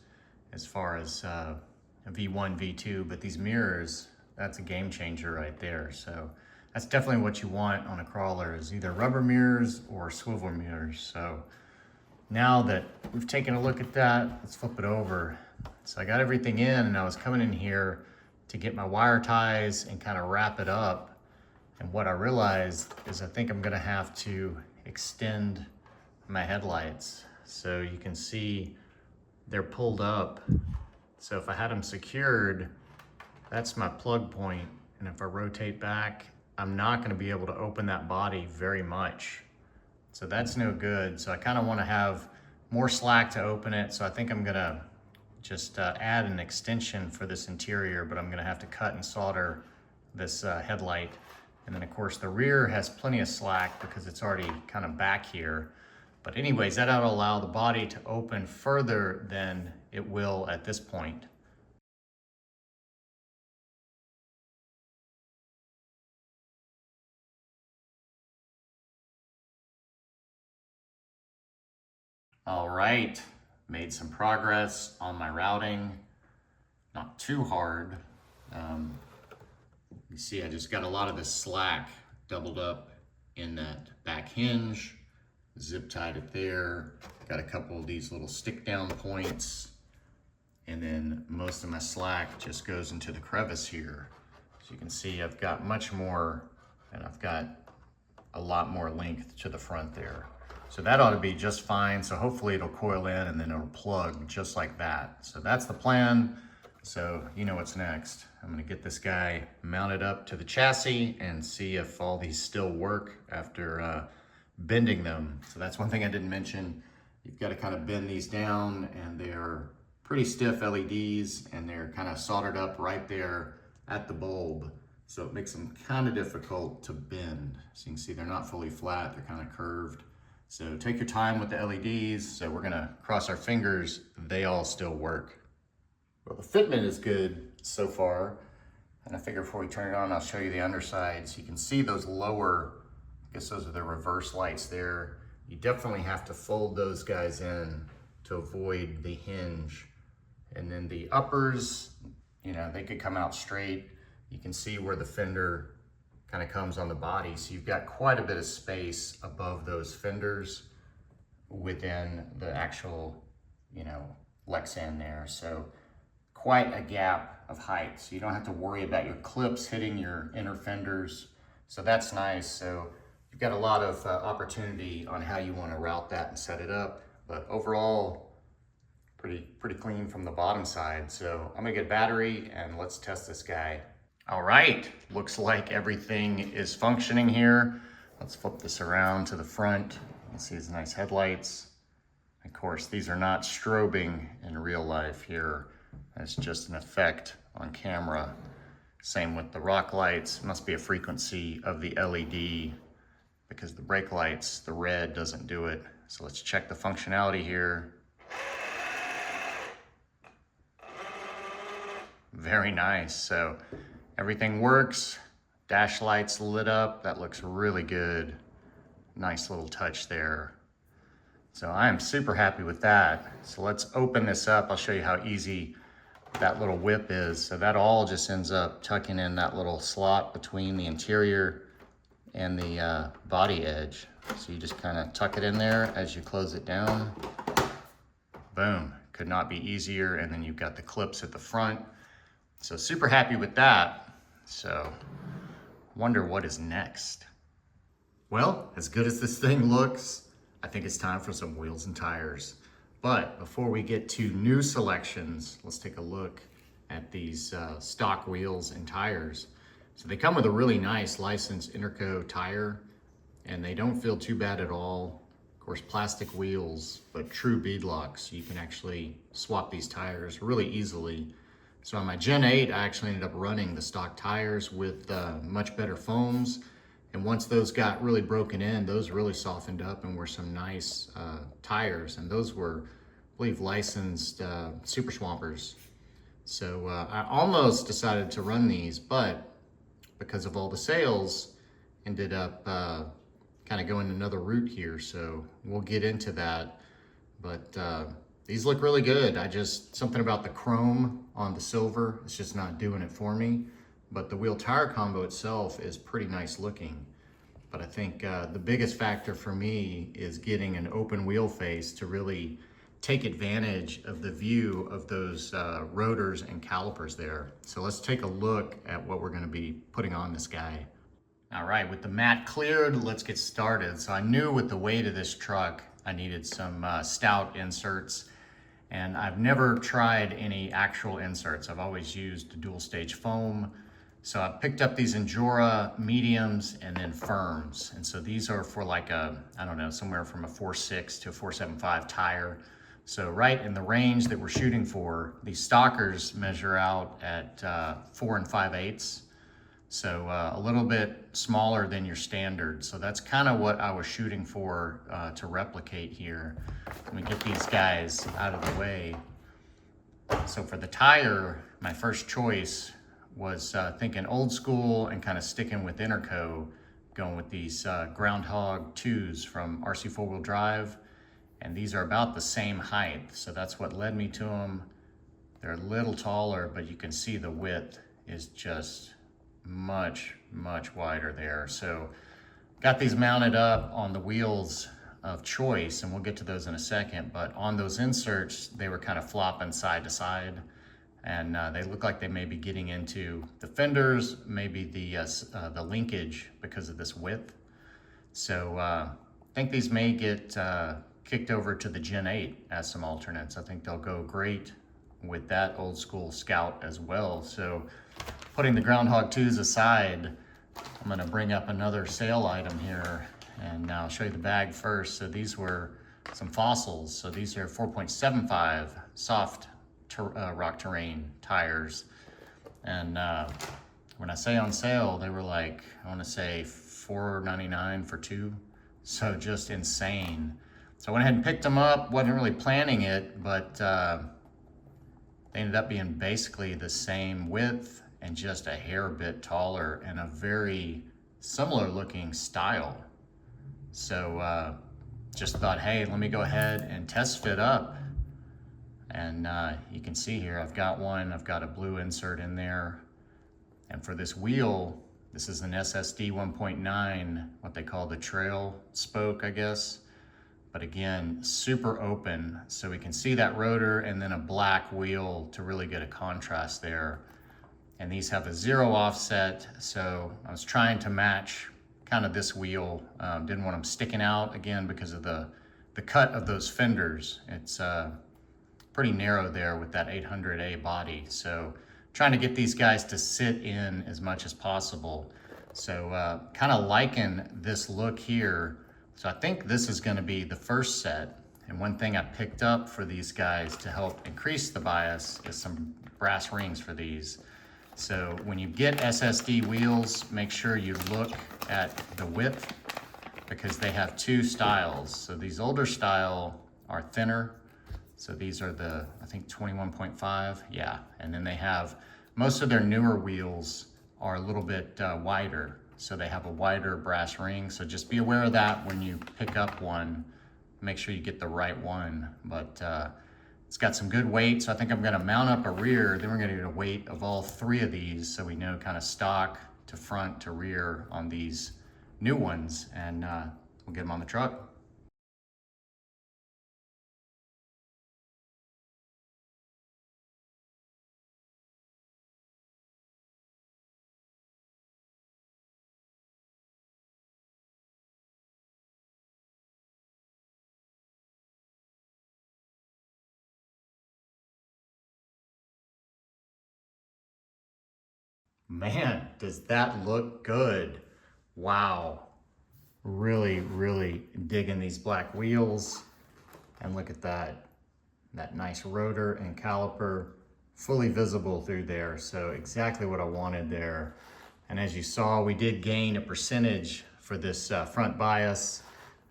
Speaker 1: as far as a V1, V2, but these mirrors, that's a game changer right there. So that's definitely what you want on a crawler, is either rubber mirrors or swivel mirrors. So now that we've taken a look at that, let's flip it over. So I got everything in, and I was coming in here to get my wire ties and kind of wrap it up. And what I realized is I think I'm gonna have to extend my headlights. So you can see they're pulled up. So if I had them secured, that's my plug point. And if I rotate back, I'm not gonna be able to open that body very much. So that's no good. So I kind of wanna have more slack to open it. So I think I'm gonna just add an extension for this interior, but I'm gonna have to cut and solder this headlight. And then of course the rear has plenty of slack because it's already kind of back here. But anyways, that ought to allow the body to open further than it will at this point. All right, made some progress on my routing. Not too hard. You see I just got a lot of the slack doubled up in that back hinge, zip tied it there, got a couple of these little stick down points, and then most of my slack just goes into the crevice here. So you can see I've got much more, and I've got a lot more length to the front there. So that ought to be just fine. So hopefully it'll coil in and then it'll plug just like that. So that's the plan. So you know what's next. I'm gonna get this guy mounted up to the chassis and see if all these still work after bending them. So that's one thing I didn't mention. You've got to kind of bend these down, and they're pretty stiff LEDs, and they're kind of soldered up right there at the bulb. So it makes them kind of difficult to bend. So you can see they're not fully flat, they're kind of curved. So take your time with the LEDs. So we're gonna cross our fingers, they all still work. Well, the fitment is good so far. And I figure before we turn it on, I'll show you the underside. So you can see those lower, I guess those are the reverse lights there. You definitely have to fold those guys in to avoid the hinge. And then the uppers, you know, they could come out straight. You can see where the fender kind of comes on the body. So you've got quite a bit of space above those fenders within the actual, you know, Lexan there. So quite a gap of height. So you don't have to worry about your clips hitting your inner fenders. So that's nice. So you've got a lot of opportunity on how you want to route that and set it up. But overall,
Speaker 2: pretty clean from the bottom side. So I'm gonna get a battery and let's test this guy.
Speaker 1: All right, looks like everything is functioning here. Let's flip this around to the front. You can see his nice headlights. Of course, these are not strobing in real life here. It's just an effect on camera. Same with the rock lights. Must be a frequency of the LED because the brake lights, the red doesn't do it. So let's check the functionality here. Very nice. So everything works. Dash lights lit up. That looks really good. Nice little touch there. So I am super happy with that. So let's open this up. I'll show you how easy that little whip is. So that all just ends up tucking in that little slot between the interior and the body edge. So you just kind of tuck it in there as you close it down. Boom, could not be easier. And then you've got the clips at the front. So super happy with that. So wonder what is next. Well, as good as this thing looks, I think it's time for some wheels and tires. But before we get to new selections, let's take a look at these stock wheels and tires. So they come with a really nice licensed Interco tire, and they don't feel too bad at all. Of course, plastic wheels, but true beadlocks. So you can actually swap these tires really easily. So on my Gen 8, I actually ended up running the stock tires with much better foams. And once those got really broken in, those really softened up and were some nice tires. And those were, I believe, licensed Super Swampers. So I almost decided to run these, but because of all the sales, ended up kind of going another route here. So we'll get into that. But these look really good. Something about the chrome on the silver, it's just not doing it for me. But the wheel tire combo itself is pretty nice looking. But I think the biggest factor for me is getting an open wheel face to really take advantage of the view of those rotors and calipers there. So let's take a look at what we're gonna be putting on this guy. All right, with the mat cleared, let's get started. So I knew with the weight of this truck, I needed some stout inserts. And I've never tried any actual inserts. I've always used dual stage foam. So I picked up these Injora mediums and then firms. And so these are for like a, I don't know, somewhere from a 4.6 to a 4.75 tire. So right in the range that we're shooting for, these stockers measure out at 4 5/8. So a little bit smaller than your standard. So that's kind of what I was shooting for to replicate here. Let me get these guys out of the way. So for the tire, my first choice was thinking old school and kind of sticking with Interco, going with these Groundhog 2s from RC 4-wheel drive. And these are about the same height. So that's what led me to them. They're a little taller, but you can see the width is just much wider there. So got these mounted up on the wheels of choice, and we'll get to those in a second. But on those inserts, they were kind of flopping side to side. And they look like they may be getting into the fenders, maybe the linkage because of this width. So I think these may get kicked over to the Gen 8 as some alternates. I think they'll go great with that old school Scout as well. So putting the Groundhog 2s aside, I'm gonna bring up another sale item here, and I'll show you the bag first. So these were some fossils. So these are 4.75 soft rock terrain tires, and when I say on sale, they were like, I want to say $4.99 for 2, so just insane. So I went ahead and picked them up. Wasn't really planning it, but they ended up being basically the same width and just a hair bit taller and a very similar looking style. So just thought, hey, let me go ahead and test fit up. And you can see here, I've got a blue insert in there. And for this wheel, this is an SSD 1.9, what they call the trail spoke, I guess. But again, super open. So we can see that rotor and then a black wheel to really get a contrast there. And these have a 0 offset. So I was trying to match kind of this wheel. Didn't want them sticking out again because of the cut of those fenders. It's
Speaker 2: pretty narrow there with that 800A body. So trying to get these guys to sit in as much as possible. So kind of liking this look here. So I think this is going to be the first set. And one thing I picked up for these guys to help increase the bias is some brass rings for these. So when you get SSD wheels, make sure you look at the width, because they have two styles. So these older style are thinner. So these are the, I think 21.5, yeah. And then they have, most of their newer wheels are a little bit wider. So they have a wider brass ring. So just be aware of that when you pick up one. Make sure you get the right one. But it's got some good weight. So I think I'm gonna mount up a rear. Then we're gonna get a weight of all three of these, so we know kind of stock to front to rear on these new ones. And we'll get them on the truck. Man, does that look good. Wow. Really, really digging these black wheels. And look at that. That nice rotor and caliper fully visible through there. So exactly what I wanted there. And as you saw, we did gain a percentage for this front bias,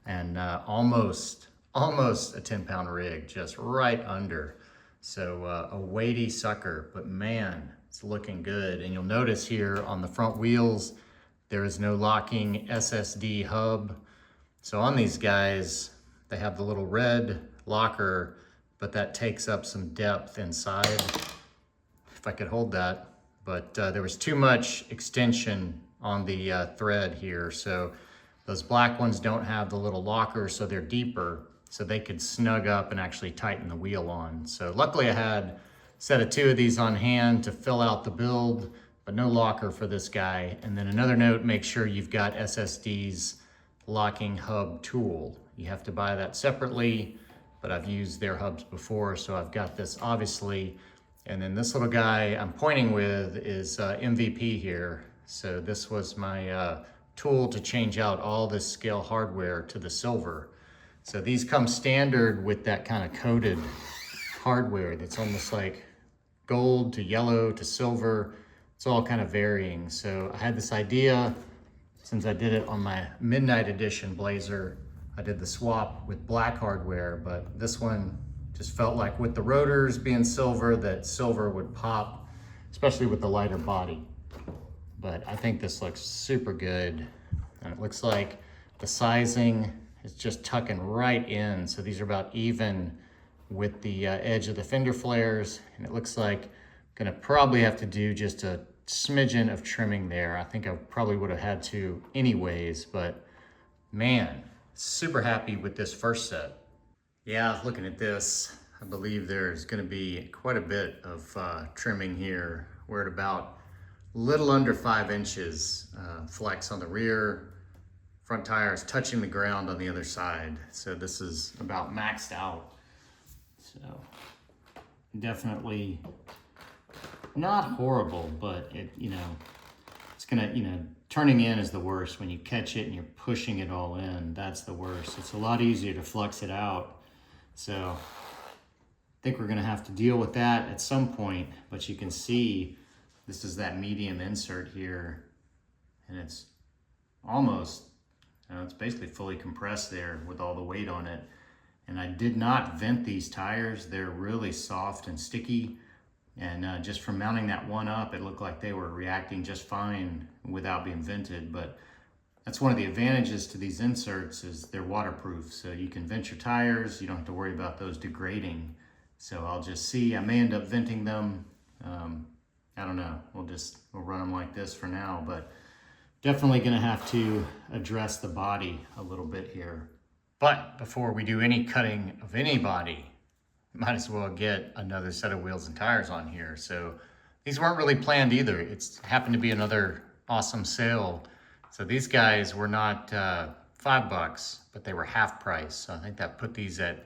Speaker 2: and almost a 10-pound rig, just right under. So a weighty sucker, but man, it's looking good. And you'll notice here on the front wheels, there is no locking SSD hub. So on these guys, they have the little red locker, but that takes up some depth inside. If I could hold that. But there was too much extension on the thread here. So those black ones don't have the little locker, so they're deeper, so they could snug up and actually tighten the wheel on. So luckily I had a set of 2 of these on hand to fill out the build, but no locker for this guy. And then another note, make sure you've got SSD's locking hub tool. You have to buy that separately, but I've used their hubs before, so I've got this obviously. And then this little guy I'm pointing with is MVP here. So this was my tool to change out all this scale hardware to the silver. So these come standard with that kind of coated hardware that's almost like gold to yellow to silver. It's all kind of varying. So I had this idea, since I did it on my Midnight Edition Blazer, I did the swap with black hardware, but this one just felt like with the rotors being silver, that silver would pop, especially with the lighter body. But I think this looks super good. And it looks like the sizing is just tucking right in. So these are about even with the edge of the fender flares. And it looks like I'm gonna probably have to do just a smidgen of trimming there. I think I probably would have had to anyways, but man, super happy with this first set. Yeah, looking at this, I believe there's gonna be quite a bit of trimming here. We're at about a little under 5 inches flex on the rear. Front tire is touching the ground on the other side. So this is about maxed out. So definitely not horrible, but it, it's gonna, turning in is the worst. When you catch it and you're pushing it all in, that's the worst. It's a lot easier to flex it out. So I think we're gonna have to deal with that at some point, but you can see this is that medium insert here, and it's almost, it's basically fully compressed there with all the weight on it. And I did not vent these tires. They're really soft and sticky. And just from mounting that one up, it looked like they were reacting just fine without being vented. But that's one of the advantages to these inserts, is they're waterproof. So you can vent your tires. You don't have to worry about those degrading. So I'll just see, I may end up venting them. I don't know, we'll run them like this for now, but definitely gonna have to address the body a little bit here. But before we do any cutting of any body, might as well get another set of wheels and tires on here. So these weren't really planned either. It's happened to be another awesome sale. So these guys were not $5, but they were half price. So I think that put these at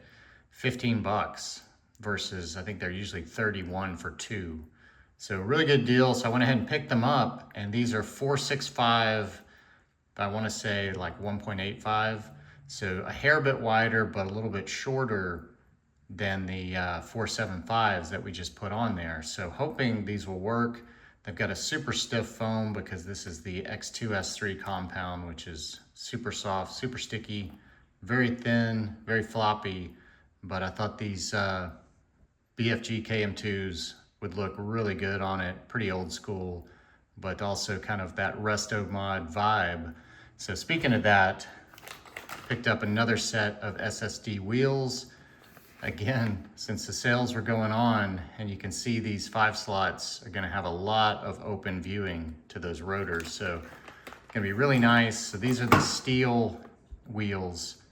Speaker 2: 15 bucks. versus I think they're usually 31 for 2. So really good deal. So I went ahead and picked them up, and these are 465, I want to say like 1.85. So a hair bit wider, but a little bit shorter than the 475s that we just put on there. So hoping these will work. They've got a super stiff foam because this is the X2S3 compound, which is super soft, super sticky, very thin, very floppy. But I thought these BFG KM2s would look really good on it, pretty old school, but also kind of that resto mod vibe. So speaking of that, picked up another set of SSD wheels. Again, since the sales were going on, and you can see these 5 slots are gonna have a lot of open viewing to those rotors. So it's gonna be really nice. So these are the steel wheels,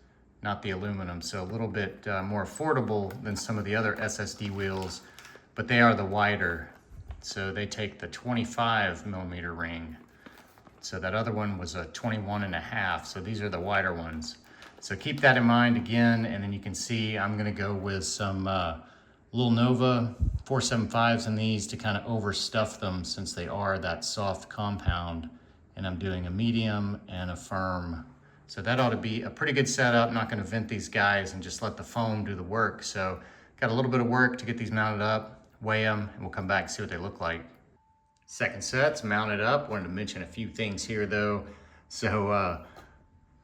Speaker 2: not the aluminum. So a little bit more affordable than some of the other SSD wheels, but they are the wider. So they take the 25 millimeter ring. So that other one was a 21.5. So these are the wider ones. So keep that in mind again, and then you can see I'm gonna go with some Little Nova 475s in these to kind of overstuff them since they are that soft compound. And I'm doing a medium and a firm. So that ought to be a pretty good setup. I'm not gonna vent these guys and just let the foam do the work. So got a little bit of work to get these mounted up, weigh them, and we'll come back and see what they look like. Second set's mounted up. Wanted to mention a few things here though. So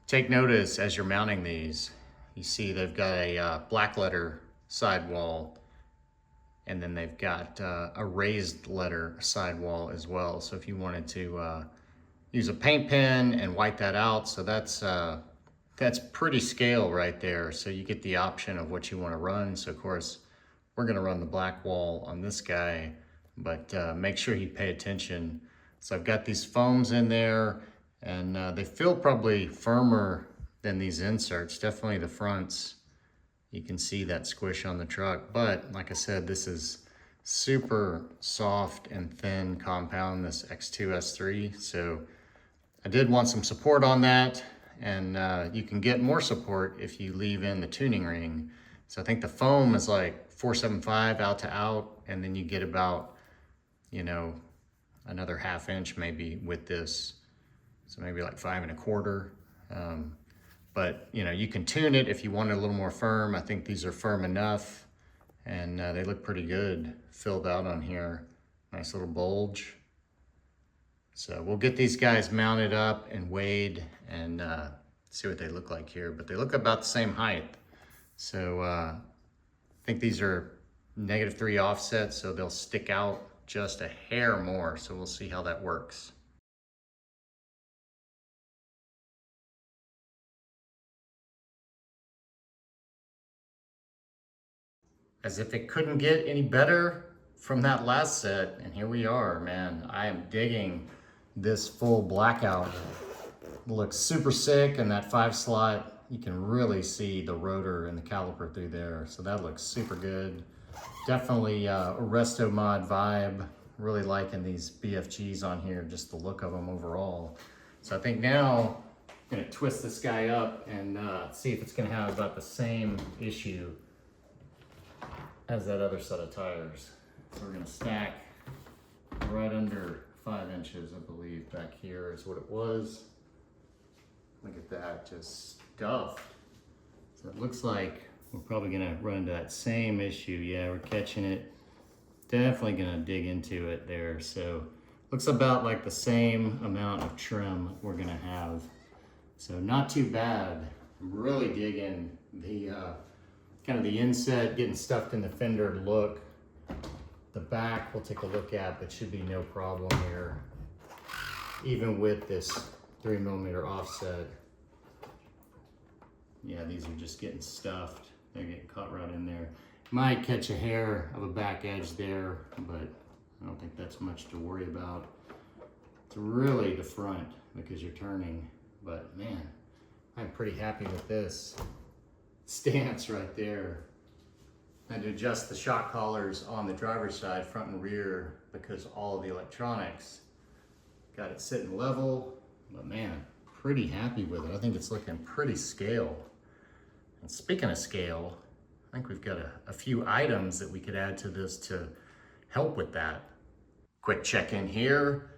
Speaker 2: take notice as you're mounting these. You see they've got a black letter sidewall, and then they've got a raised letter sidewall as well. So if you wanted to use a paint pen and white that out, so that's pretty scale right there. So you get the option of what you want to run. So of course, we're gonna run the black wall on this guy, but make sure you pay attention. So I've got these foams in there, and they feel probably firmer than these inserts. Definitely the fronts, you can see that squish on the truck. But like I said, this is super soft and thin compound, this X2S3. So I did want some support on that, and you can get more support if you leave in the tuning ring. So I think the foam is like 475 out to out, and then you get about, you know, another 1/2 inch maybe with this. So maybe like 5 1/4. But you know, you can tune it if you want it a little more firm. I think these are firm enough, and they look pretty good filled out on here. Nice little bulge. So we'll get these guys mounted up and weighed and see what they look like here. But they look about the same height. So I think these are -3 offset, so they'll stick out just a hair more. So we'll see how that works. As if it couldn't get any better from that last set, and here we are, man. I am digging this full blackout. It looks super sick, and that 5 slot, you can really see the rotor and the caliper through there. So that looks super good. Definitely a resto mod vibe. Really liking these BFGs on here, just the look of them overall. So I think now I'm gonna twist this guy up and see if it's gonna have about the same issue as that other set of tires. So we're gonna stack right under 5 inches, I believe, back here is what it was. Look at that, just stuffed. So it looks like we're probably gonna run into that same issue. Yeah, we're catching it. Definitely gonna dig into it there. So looks about like the same amount of trim we're gonna have. So not too bad. I'm really digging the kind of the inset, getting stuffed in the fender look. The back we'll take a look at, but should be no problem here. Even with this 3 millimeter offset. Yeah, these are just getting stuffed. They're getting caught right in there. Might catch a hair of a back edge there, but I don't think that's much to worry about. It's really the front because you're turning, but man, I'm pretty happy with this stance right there. I had to adjust the shock collars on the driver's side, front and rear, because all of the electronics got it sitting level, but man, pretty happy with it. I think it's looking pretty scale. And speaking of scale, I think we've got a few items that we could add to this to help with that. Quick check in here.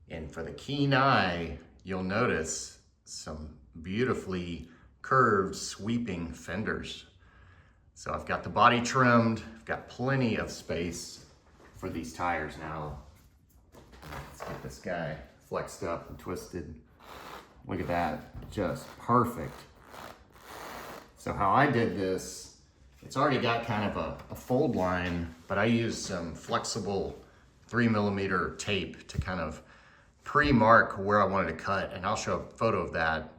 Speaker 2: And for the keen eye, you'll notice some beautifully curved sweeping fenders. So I've got the body trimmed, I've got plenty of space for these tires now. Let's get this guy flexed up and twisted. Look at that, just perfect. So how I did this, it's already got kind of a fold line, but I used some flexible 3mm tape to kind of pre-mark where I wanted to cut, and I'll show a photo of that.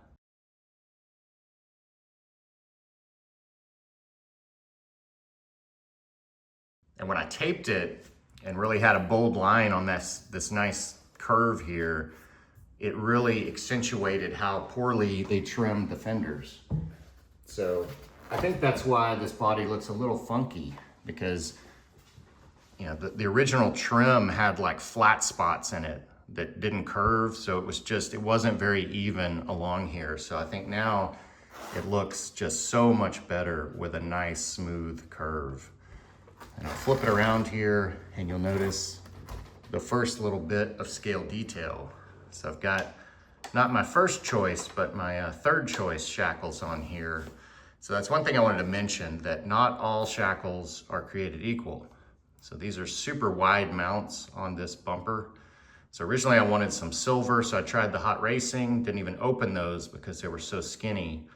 Speaker 2: And when I taped it and really had a bold line on this nice curve here, it really accentuated how poorly they trimmed the fenders. So I think that's why this body looks a little funky, because you know the original trim had like flat spots in it that didn't curve, so it wasn't very even along here. So I think now it looks just so much better with a nice smooth curve. And I'll flip it around here and you'll notice the first little bit of scale detail. So I've got not my first choice, but my third choice shackles on here. So that's one thing I wanted to mention, that not all shackles are created equal. So these are super wide mounts on this bumper. So originally I wanted some silver, so I tried the Hot Racing, didn't even open those because they were so skinny.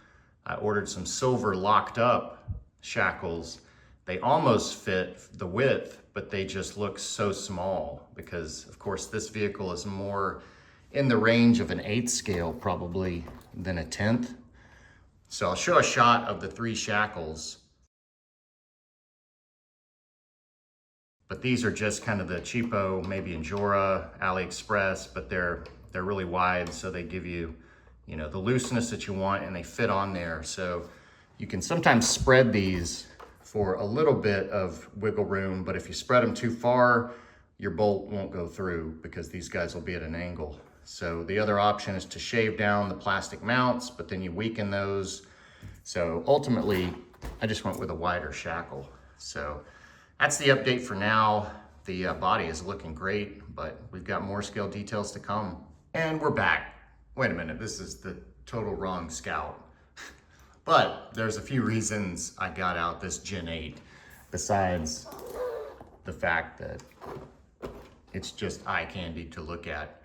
Speaker 2: I ordered some silver locked up shackles. They almost fit the width, but they just look so small because of course this vehicle is more in the range of an 1/8 scale probably than a 1/10. So I'll show a shot of the 3 shackles. But these are just kind of the cheapo, maybe Injora, AliExpress, but they're really wide, so they give you, you know, the looseness that you want and they fit on there. So you can sometimes spread these for a little bit of wiggle room, but if you spread them too far, your bolt won't go through because these guys will be at an angle. So the other option is to shave down the plastic mounts, but then you weaken those. So ultimately, I just went with a wider shackle. So that's the update for now. The body is looking great, but we've got more scale details to come. And we're back. Wait a minute, this is the total wrong Scout. But there's a few reasons I got out this Gen 8, besides the fact that it's just eye candy to look at.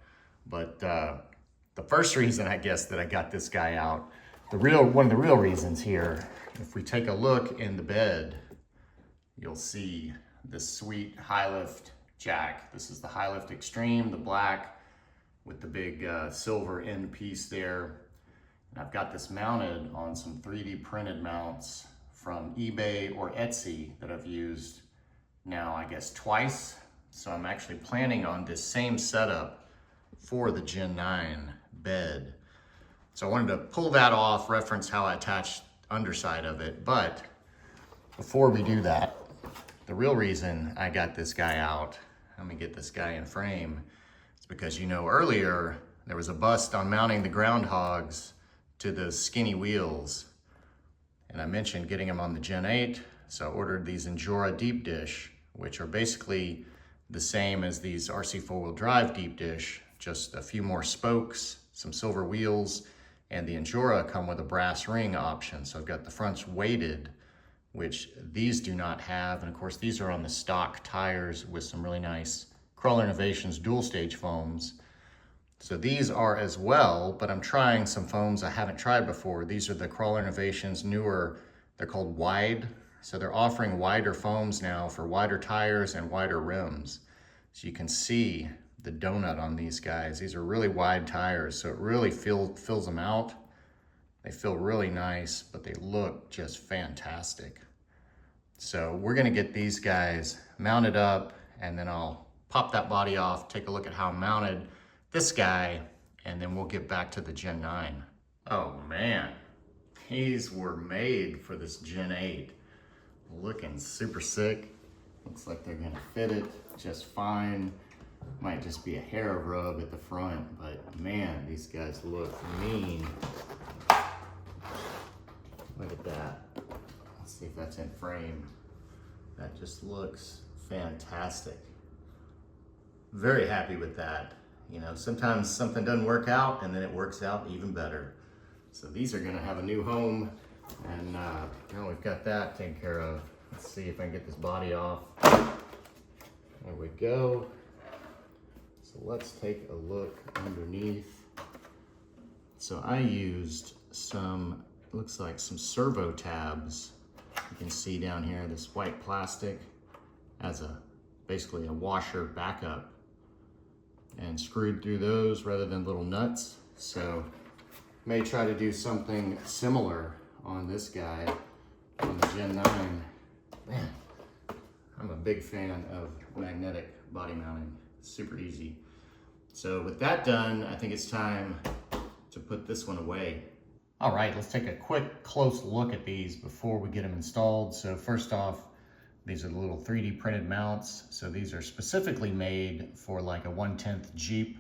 Speaker 2: But the first reason, I guess, that I got this guy out, one of the real reasons here, if we take a look in the bed, you'll see this sweet high lift jack. This is the high lift extreme, the black with the big silver end piece there. And I've got this mounted on some 3D printed mounts from eBay or Etsy that I've used now, I guess, twice. So I'm actually planning on this same setup for the Gen 9 bed. So I wanted to pull that off, reference how I attached underside of it. But before we do that, the real reason I got this guy out, let me get this guy in frame, is because, you know, earlier there was a bust on mounting the ground hogs to the skinny wheels. And I mentioned getting them on the Gen 8, so I ordered these Injora deep dish, which are basically the same as these RC 4-wheel drive deep dish, just a few more spokes, some silver wheels, and the Injora come with a brass ring option. So I've got the fronts weighted, which these do not have. And of course, these are on the stock tires with some really nice Crawler Innovations dual stage foams. So these are as well, but I'm trying some foams I haven't tried before. These are the Crawler Innovations newer, they're called wide. So they're offering wider foams now for wider tires and wider rims. So you can see the donut on these guys. These are really wide tires, so it really fills them out. They feel really nice, but they look just fantastic. So we're gonna get these guys mounted up, and then I'll pop that body off, take a look at how I'm mounted this guy, and then we'll get back to the Gen 9. Oh man, these were made for this Gen 8. Looking super sick. Looks like they're gonna fit it just fine. Might just be a hair of rub at the front, but man, these guys look mean. Look at that. Let's see see if that's in frame. That just looks fantastic. Very happy with that. You know, sometimes something doesn't work out and then it works out even better. So these are gonna have a new home, and now we've got that taken care of. Let's see if I can get this body off. There we go. So let's take a look underneath. So I used some, looks like some servo tabs. You can see down here, this white plastic as basically a washer backup, and screwed through those rather than little nuts. So may try to do something similar on this guy, on the Gen 9. Man, I'm a big fan of magnetic body mounting. Super easy. So with that done, I think it's time to put this one away. All right, let's take a quick close look at these before we get them installed. So first off, these are the little 3D printed mounts. So these are specifically made for like a 1/10 Jeep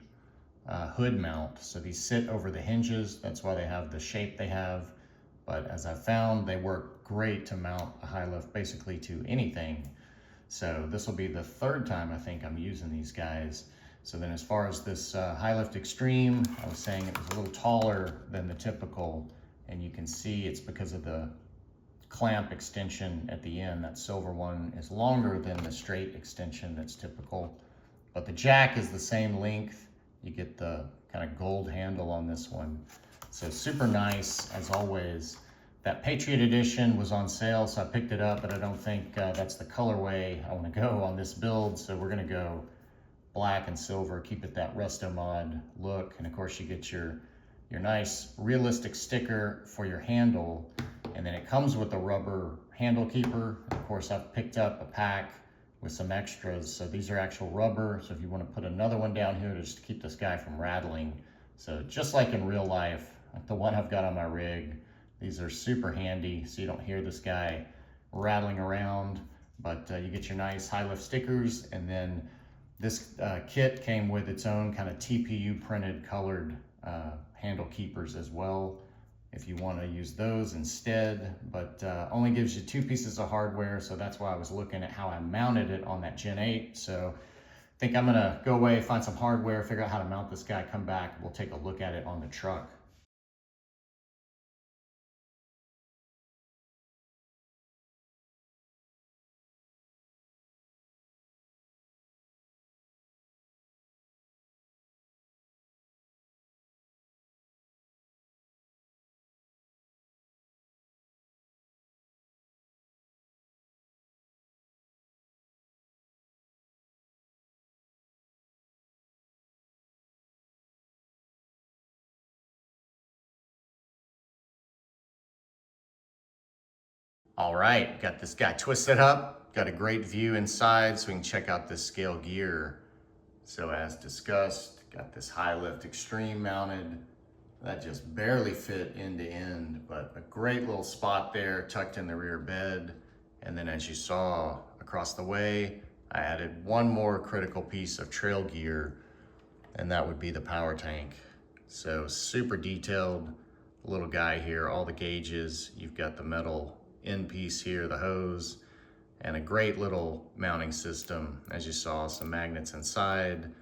Speaker 2: hood mount. So these sit over the hinges. That's why they have the shape they have. But as I found, they work great to mount a high lift basically to anything. So this will be the third time I think I'm using these guys. So then as far as this high lift extreme, I was saying it was a little taller than the typical, and you can see it's because of the clamp extension at the end. That silver one is longer than the straight extension that's typical, but the jack is the same length. You get the kind of gold handle on this one. So super nice as always. That Patriot Edition was on sale, so I picked it up, but I don't think that's the colorway I want to go on this build. So we're gonna go black and silver, keep it that resto mod look. And of course you get your nice realistic sticker for your handle. And then it comes with a rubber handle keeper. Of course, I've picked up a pack with some extras. So these are actual rubber. So if you want to put another one down here just to keep this guy from rattling. So just like in real life, like the one I've got on my rig, these are super handy. So you don't hear this guy rattling around, but you get your nice high lift stickers. And then this kit came with its own kind of TPU printed colored handle keepers as well, if you want to use those instead, but only gives you 2 pieces of hardware. So that's why I was looking at how I mounted it on that Gen 8. So I think I'm gonna go away, find some hardware, figure out how to mount this guy, come back, we'll take a look at it on the truck. All right, got this guy twisted up, got a great view inside so we can check out this scale gear. So as discussed, got this high lift extreme mounted. That just barely fit end to end, but a great little spot there tucked in the rear bed. And then as you saw across the way, I added one more critical piece of trail gear, and that would be the power tank. So super detailed little guy here, all the gauges. You've got the metal end piece here, the hose, and a great little mounting system. As you saw, some magnets inside,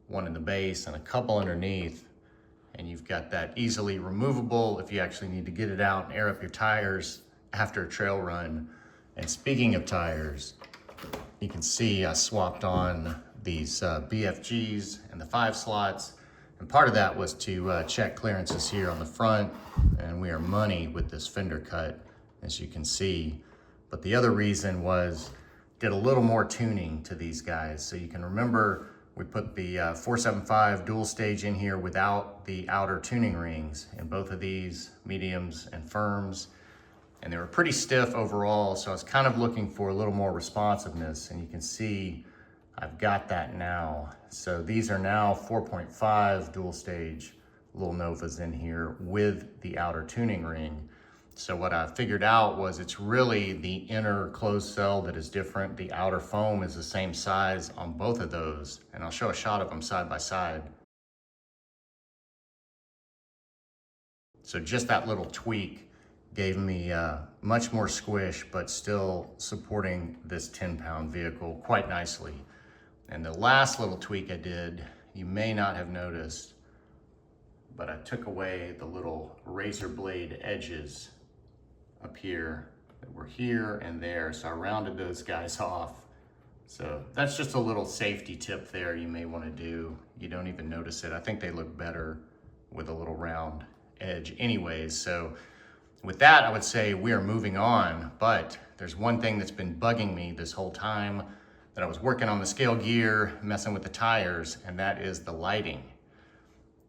Speaker 2: one in the base and a couple underneath. And you've got that easily removable if you actually need to get it out and air up your tires after a trail run. And speaking of tires, you can see I swapped on these BFGs and the 5 slots. And part of that was to check clearances here on the front. And we are money with this fender cut, as you can see. But the other reason was did a little more tuning to these guys. So you can remember we put the 475 dual stage in here without the outer tuning rings in both of these mediums and firms. And they were pretty stiff overall, so I was kind of looking for a little more responsiveness, and you can see I've got that now. So these are now 4.5 dual stage little Novas in here with the outer tuning ring. So what I figured out was it's really the inner closed cell that is different. The outer foam is the same size on both of those, and I'll show a shot of them side by side. So just that little tweak gave me much more squish, but still supporting this 10-pound vehicle quite nicely. And the last little tweak I did, you may not have noticed, but I took away the little razor blade edges up here that were here and there. So I rounded those guys off. So that's just a little safety tip there you may want to do. You don't even notice it. I think they look better with a little round edge anyways. So with that, I would say we are moving on, but there's one thing that's been bugging me this whole time that I was working on the scale gear, messing with the tires, and that is the lighting.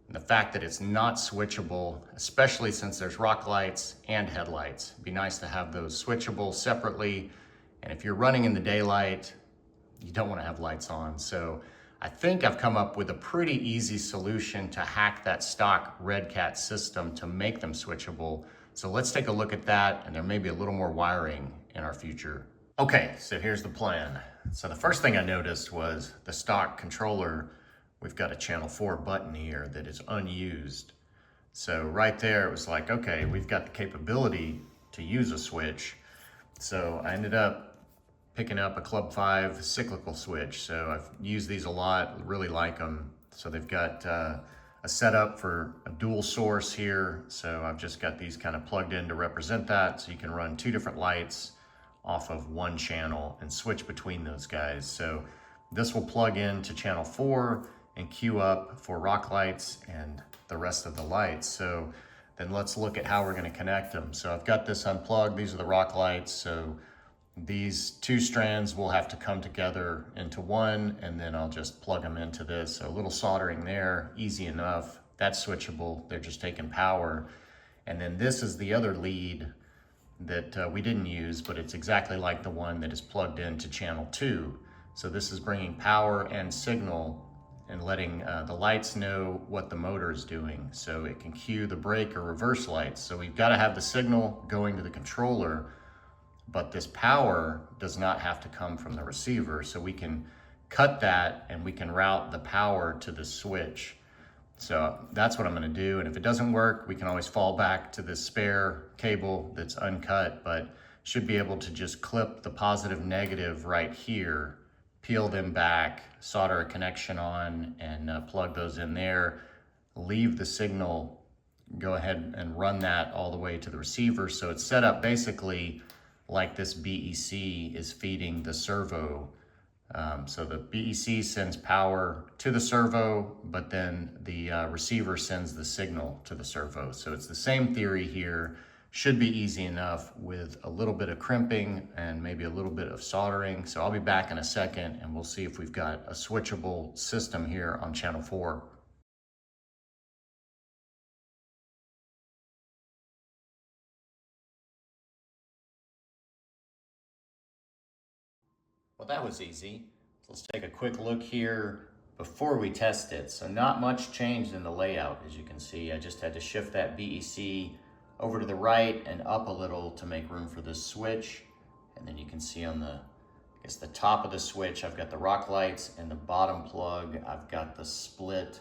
Speaker 2: And the fact that it's not switchable, especially since there's rock lights and headlights. It'd be nice to have those switchable separately. And if you're running in the daylight, you don't want to have lights on. So I think I've come up with a pretty easy solution to hack that stock Redcat system to make them switchable. So let's take a look at that, and there may be a little more wiring in our future. Okay, so here's the plan. So the first thing I noticed was the stock controller. We've got a channel 4 button here that is unused. So right there, it was like, okay, we've got the capability to use a switch. So I ended up picking up a Club 5 cyclical switch. So I've used these a lot, really like them. So they've got a setup for a dual source here. So I've just got these kind of plugged in to represent that. So you can run 2 different lights off of one channel and switch between those guys. So this will plug into channel 4 and queue up for rock lights and the rest of the lights. So then let's look at how we're going to connect them. So I've got this unplugged. These are the rock lights. So these 2 strands will have to come together into one, and then I'll just plug them into this. So a little soldering there, easy enough. That's switchable. They're just taking power. And then this is the other lead that we didn't use, but it's exactly like the one that is plugged into channel 2. So this is bringing power and signal and letting the lights know what the motor is doing. So it can cue the brake or reverse lights. So we've got to have the signal going to the controller, but this power does not have to come from the receiver. So we can cut that and we can route the power to the switch. So that's what I'm going to do. And if it doesn't work, we can always fall back to this spare cable that's uncut, but should be able to just clip the positive negative right here, peel them back, solder a connection on, and plug those in there, leave the signal, go ahead and run that all the way to the receiver. So it's set up basically like this BEC is feeding the servo. So the BEC sends power to the servo, but then the receiver sends the signal to the servo. So it's the same theory here. Should be easy enough with a little bit of crimping and maybe a little bit of soldering. So I'll be back in a second and we'll see if we've got a switchable system here on channel 4. Well, that was easy. Let's take a quick look here before we test it. So not much changed in the layout, as you can see. I just had to shift that BEC over to the right and up a little to make room for this switch. And then you can see on the, I guess the top of the switch, I've got the rock lights, and the bottom plug, I've got the split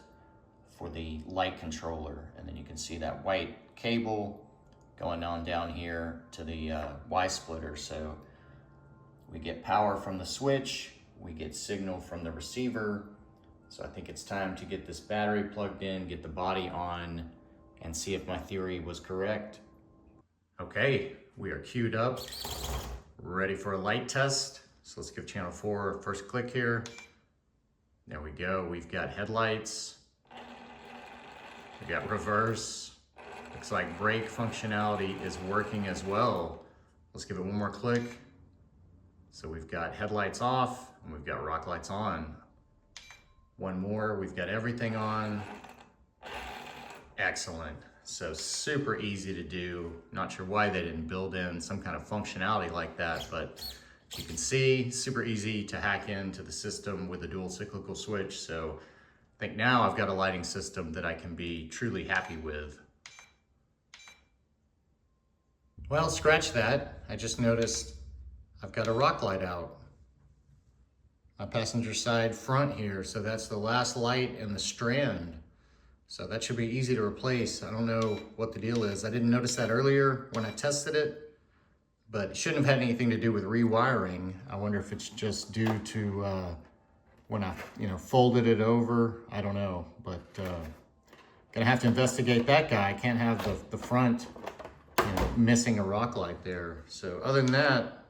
Speaker 2: for the light controller. And then you can see that white cable going on down here to the Y splitter. So we get power from the switch, we get signal from the receiver. So I think it's time to get this battery plugged in, get the body on, and see if my theory was correct. Okay, we are queued up, ready for a light test. So let's give channel 4 a first click here. There we go, we've got headlights, we got reverse. Looks like brake functionality is working as well. Let's give it one more click. So we've got headlights off and we've got rock lights on. One more, we've got everything on. Excellent. So super easy to do. Not sure why they didn't build in some kind of functionality like that, but you can see super easy to hack into the system with a dual cyclical switch. So I think now I've got a lighting system that I can be truly happy with. Well, scratch that. I just noticed I've got a rock light out. My passenger side front here, so that's the last light in the strand. So that should be easy to replace. I don't know what the deal is. I didn't notice that earlier when I tested it, but it shouldn't have had anything to do with rewiring. I wonder if it's just due to when I, folded it over. I don't know, but gonna have to investigate that guy. I can't have the front, missing a rock light there. So other than that,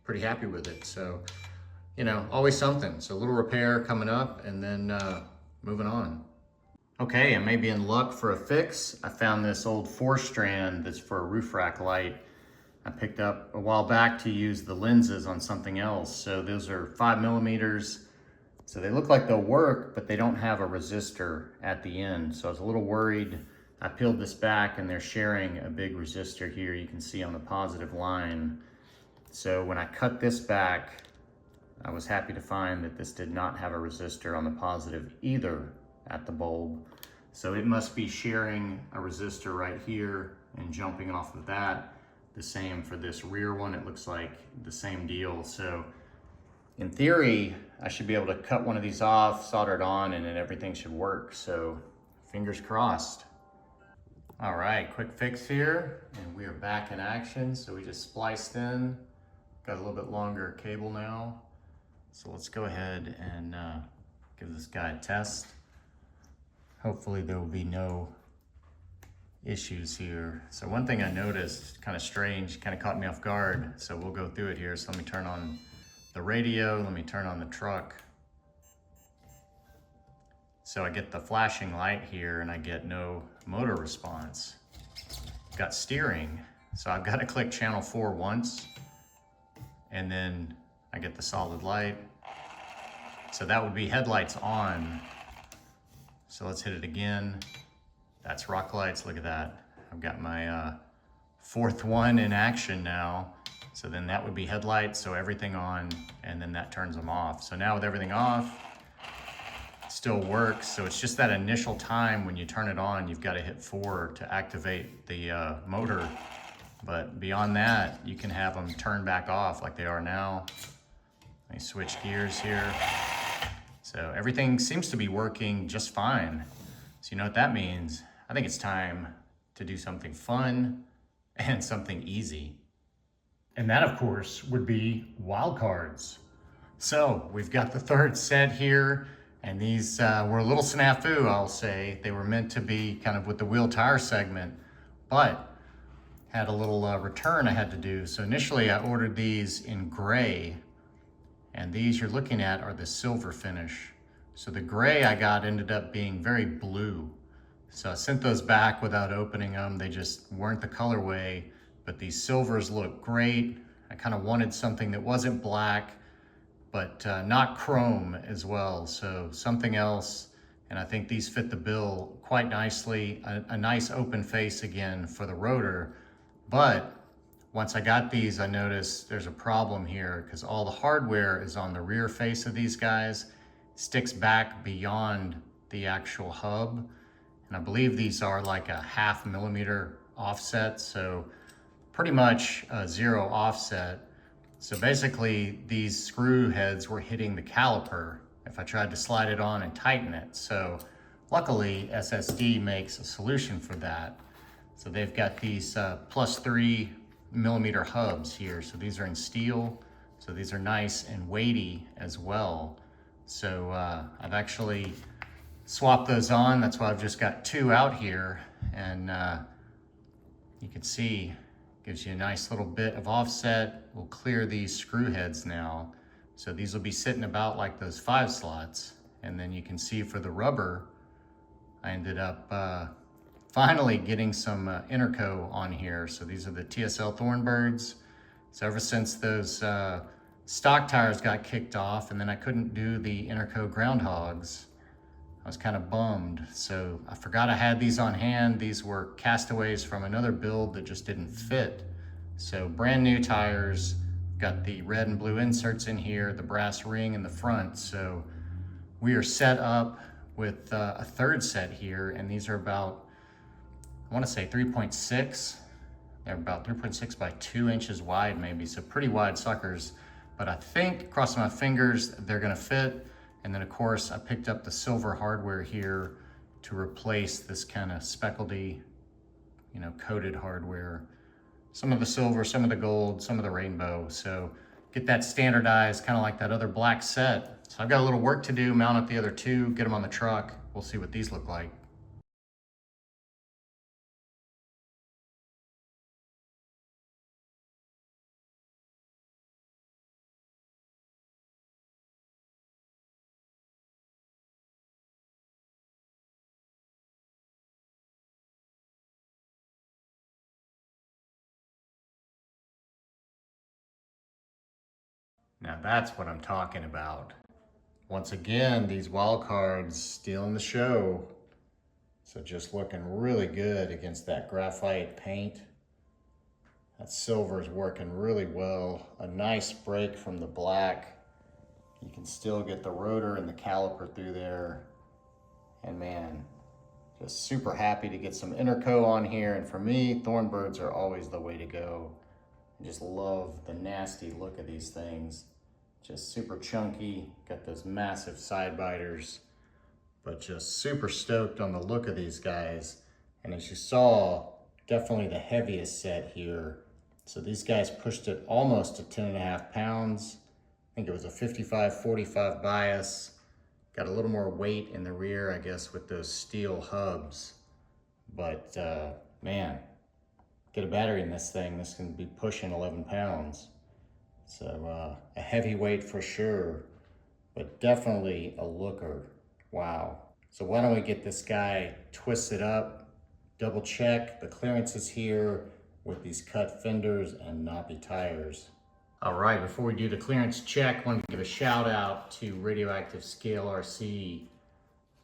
Speaker 2: pretty happy with it. So, always something. So a little repair coming up and then moving on. Okay, I may be in luck for a fix. I found this old 4-strand that's for a roof rack light. I picked up a while back to use the lenses on something else. So those are 5mm. So they look like they'll work, but they don't have a resistor at the end. So I was a little worried. I peeled this back and they're sharing a big resistor here. You can see on the positive line. So when I cut this back, I was happy to find that this did not have a resistor on the positive either at the bulb. So it must be sharing a resistor right here and jumping off of that. The same for this rear one, it looks like the same deal. So in theory, I should be able to cut one of these off, solder it on, and then everything should work. So fingers crossed. All right, quick fix here, and we are back in action. So we just spliced in, got a little bit longer cable now. So let's go ahead and give this guy a test. Hopefully there will be no issues here. So one thing I noticed, kind of strange, kind of caught me off guard. So we'll go through it here. So let me turn on the radio, let me turn on the truck. So I get the flashing light here and I get no motor response. Got steering, so I've got to click channel 4 once and then I get the solid light. So that would be headlights on. So let's hit it again. That's rock lights, look at that. I've got my 4th one in action now. So then that would be headlights, so everything on, and then that turns them off. So now with everything off, it still works. So it's just that initial time when you turn it on, you've got to hit 4 to activate the motor. But beyond that, you can have them turn back off like they are now. Let me switch gears here. So everything seems to be working just fine. So you know what that means? I think it's time to do something fun and something easy. And that, of course, would be wild cards. So we've got the 3rd set here, and these were a little snafu, I'll say. They were meant to be kind of with the wheel tire segment, but had a little return I had to do. So initially I ordered these in gray, and these you're looking at are the silver finish. So the gray I got ended up being very blue. So I sent those back without opening them. They just weren't the colorway, but these silvers look great. I kind of wanted something that wasn't black, but not chrome as well. So something else, and I think these fit the bill quite nicely. A nice open face again for the rotor, but once I got these, I noticed there's a problem here because all the hardware is on the rear face of these guys, sticks back beyond the actual hub. And I believe these are like a 0.5 millimeter offset, so pretty much a 0 offset. So basically these screw heads were hitting the caliper if I tried to slide it on and tighten it. So luckily SSD makes a solution for that. So they've got these +3 millimeter hubs here. So these are in steel. So these are nice and weighty as well. So I've actually swapped those on. That's why I've just got 2 out here. And you can see, gives you a nice little bit of offset. We'll clear these screw heads now. So these will be sitting about like those 5 slots. And then you can see for the rubber, I ended up finally getting some Interco on here. So these are the TSL Thornbirds. So ever since those stock tires got kicked off and then I couldn't do the Interco Groundhogs, I was kind of bummed. So I forgot I had these on hand. These were castaways from another build that just didn't fit. So brand new tires, got the red and blue inserts in here, the brass ring in the front. So we are set up with a 3rd set here, and these are about, I want to say 3.6. They're about 3.6 by 2 inches wide maybe, so pretty wide suckers. But I think, crossing my fingers, they're gonna fit. And then of course, I picked up the silver hardware here to replace this kind of speckledy, you know, coated hardware. Some of the silver, some of the gold, some of the rainbow. So get that standardized, kind of like that other black set. So I've got a little work to do, mount up the other two, get them on the truck. We'll see what these look like. Now that's what I'm talking about. Once again, these wild cards stealing the show. So just looking really good against that graphite paint. That silver is working really well. A nice break from the black. You can still get the rotor and the caliper through there. And man, just super happy to get some Interco on here. And for me, Thornbirds are always the way to go. I just love the nasty look of these things. Just super chunky, got those massive side biters, but just super stoked on the look of these guys. And as you saw, definitely the heaviest set here. So these guys pushed it almost to 10.5 pounds. I think it was a 55-45 bias. Got a little more weight in the rear, I guess, with those steel hubs. But man, get a battery in this thing, this can be pushing 11 pounds. So a heavyweight for sure, but definitely a looker. Wow. So why don't we get this guy twisted up, double check the clearances here with these cut fenders and knoppy tires. All right, before we do the clearance check, I want to give a shout out to Radioactive Scale RC,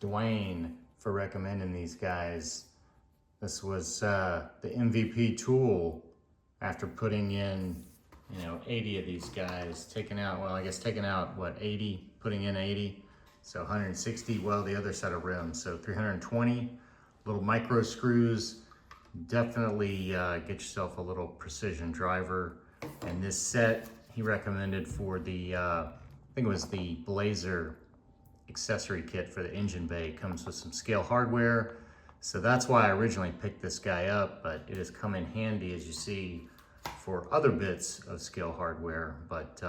Speaker 2: Dwayne, for recommending these guys. This was the MVP tool after putting in, you know, 80 of these guys, taking out, well, I guess taking out, what, 80, putting in 80. So 160, well, the other set of rims. So 320 little micro screws. Definitely get yourself a little precision driver. And this set he recommended for the, I think it was the Blazer accessory kit for the engine bay. It comes with some scale hardware. So that's why I originally picked this guy up, but it has come in handy, as you see, for other bits of scale hardware. But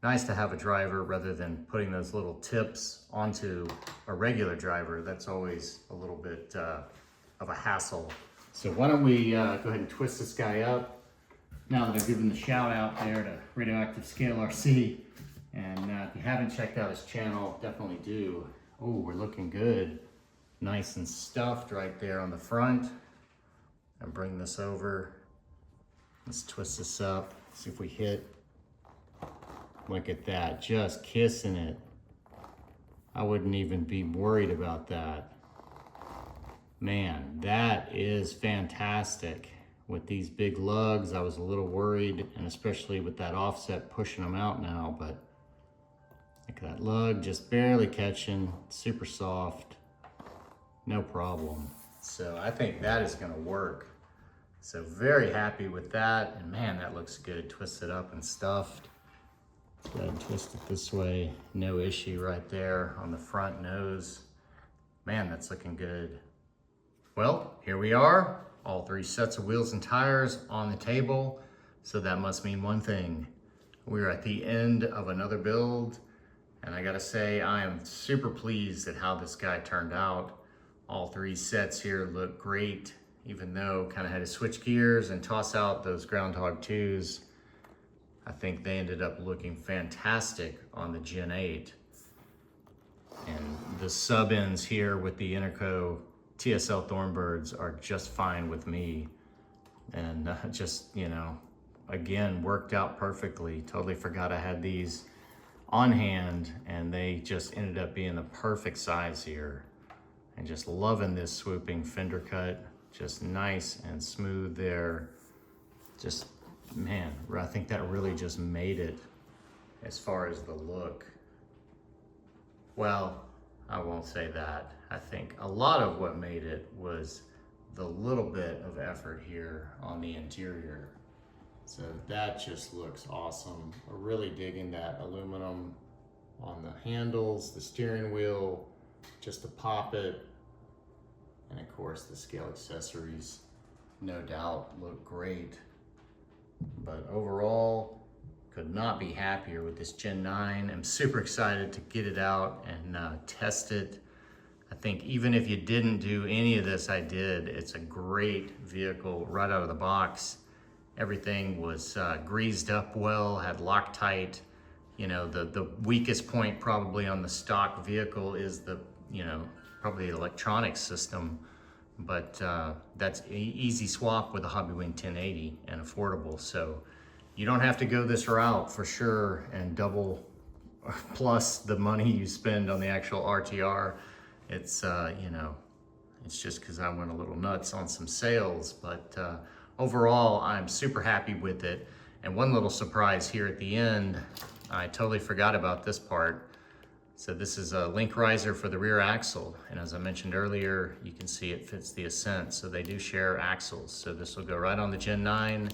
Speaker 2: nice to have a driver rather than putting those little tips onto a regular driver. That's always a little bit of a hassle. So why don't we go ahead and twist this guy up now that I've given the shout out there to Radioactive Scale RC. And if you haven't checked out his channel, definitely do. Oh, we're looking good. Nice and stuffed right there on the front. And bring this over. Let's twist this up, see if we hit. Look at that, just kissing it. I wouldn't even be worried about that. Man, that is fantastic. With these big lugs, I was a little worried, and especially with that offset pushing them out now, but look at that lug, just barely catching, super soft, no problem. So I think that is gonna work. So very happy with that, and man, that looks good, twisted up and stuffed. Let's go ahead and twist it this way, no issue right there on the front nose. Man, that's looking good. Well, here we are, all three sets of wheels and tires on the table. So that must mean one thing. We're at the end of another build, and I gotta say, I am super pleased at how this guy turned out. All three sets here look great, even though kind of had to switch gears and toss out those Groundhog 2s. I think they ended up looking fantastic on the Gen 8. And the sub ends here with the Interco TSL Thornbirds are just fine with me. And just, you know, again, worked out perfectly. Totally forgot I had these on hand, and they just ended up being the perfect size here. And just loving this swooping fender cut. Just nice and smooth there. Just, man, I think that really just made it as far as the look. Well, I won't say that. I think a lot of what made it was the little bit of effort here on the interior. So that just looks awesome. I'm really digging that aluminum on the handles, the steering wheel, just to pop it. And of course the scale accessories, no doubt, look great. But overall, could not be happier with this Gen 9. I'm super excited to get it out and test it. I think even if you didn't do any of this, I did. It's a great vehicle right out of the box. Everything was greased up well, had Loctite. You know, the weakest point probably on the stock vehicle is the, you know, probably the electronics system. But that's an easy swap with a Hobbywing 1080 and affordable. So you don't have to go this route for sure and double plus the money you spend on the actual RTR. It's, you know, it's just because I went a little nuts on some sales, but overall, I'm super happy with it. And one little surprise here at the end, I totally forgot about this part. So this is a link riser for the rear axle. And as I mentioned earlier, you can see it fits the Ascent. So they do share axles. So this will go right on the Gen 9.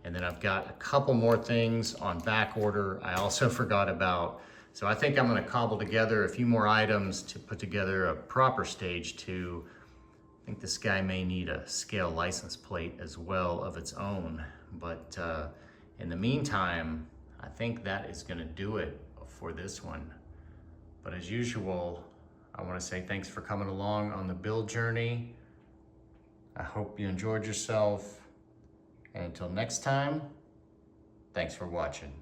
Speaker 2: And then I've got a couple more things on back order I also forgot about. So I think I'm gonna cobble together a few more items to put together a proper stage 2. I think this guy may need a scale license plate as well of its own. But in the meantime, I think that is gonna do it for this one. But as usual, I wanna say thanks for coming along on the build journey. I hope you enjoyed yourself. And until next time, thanks for watching.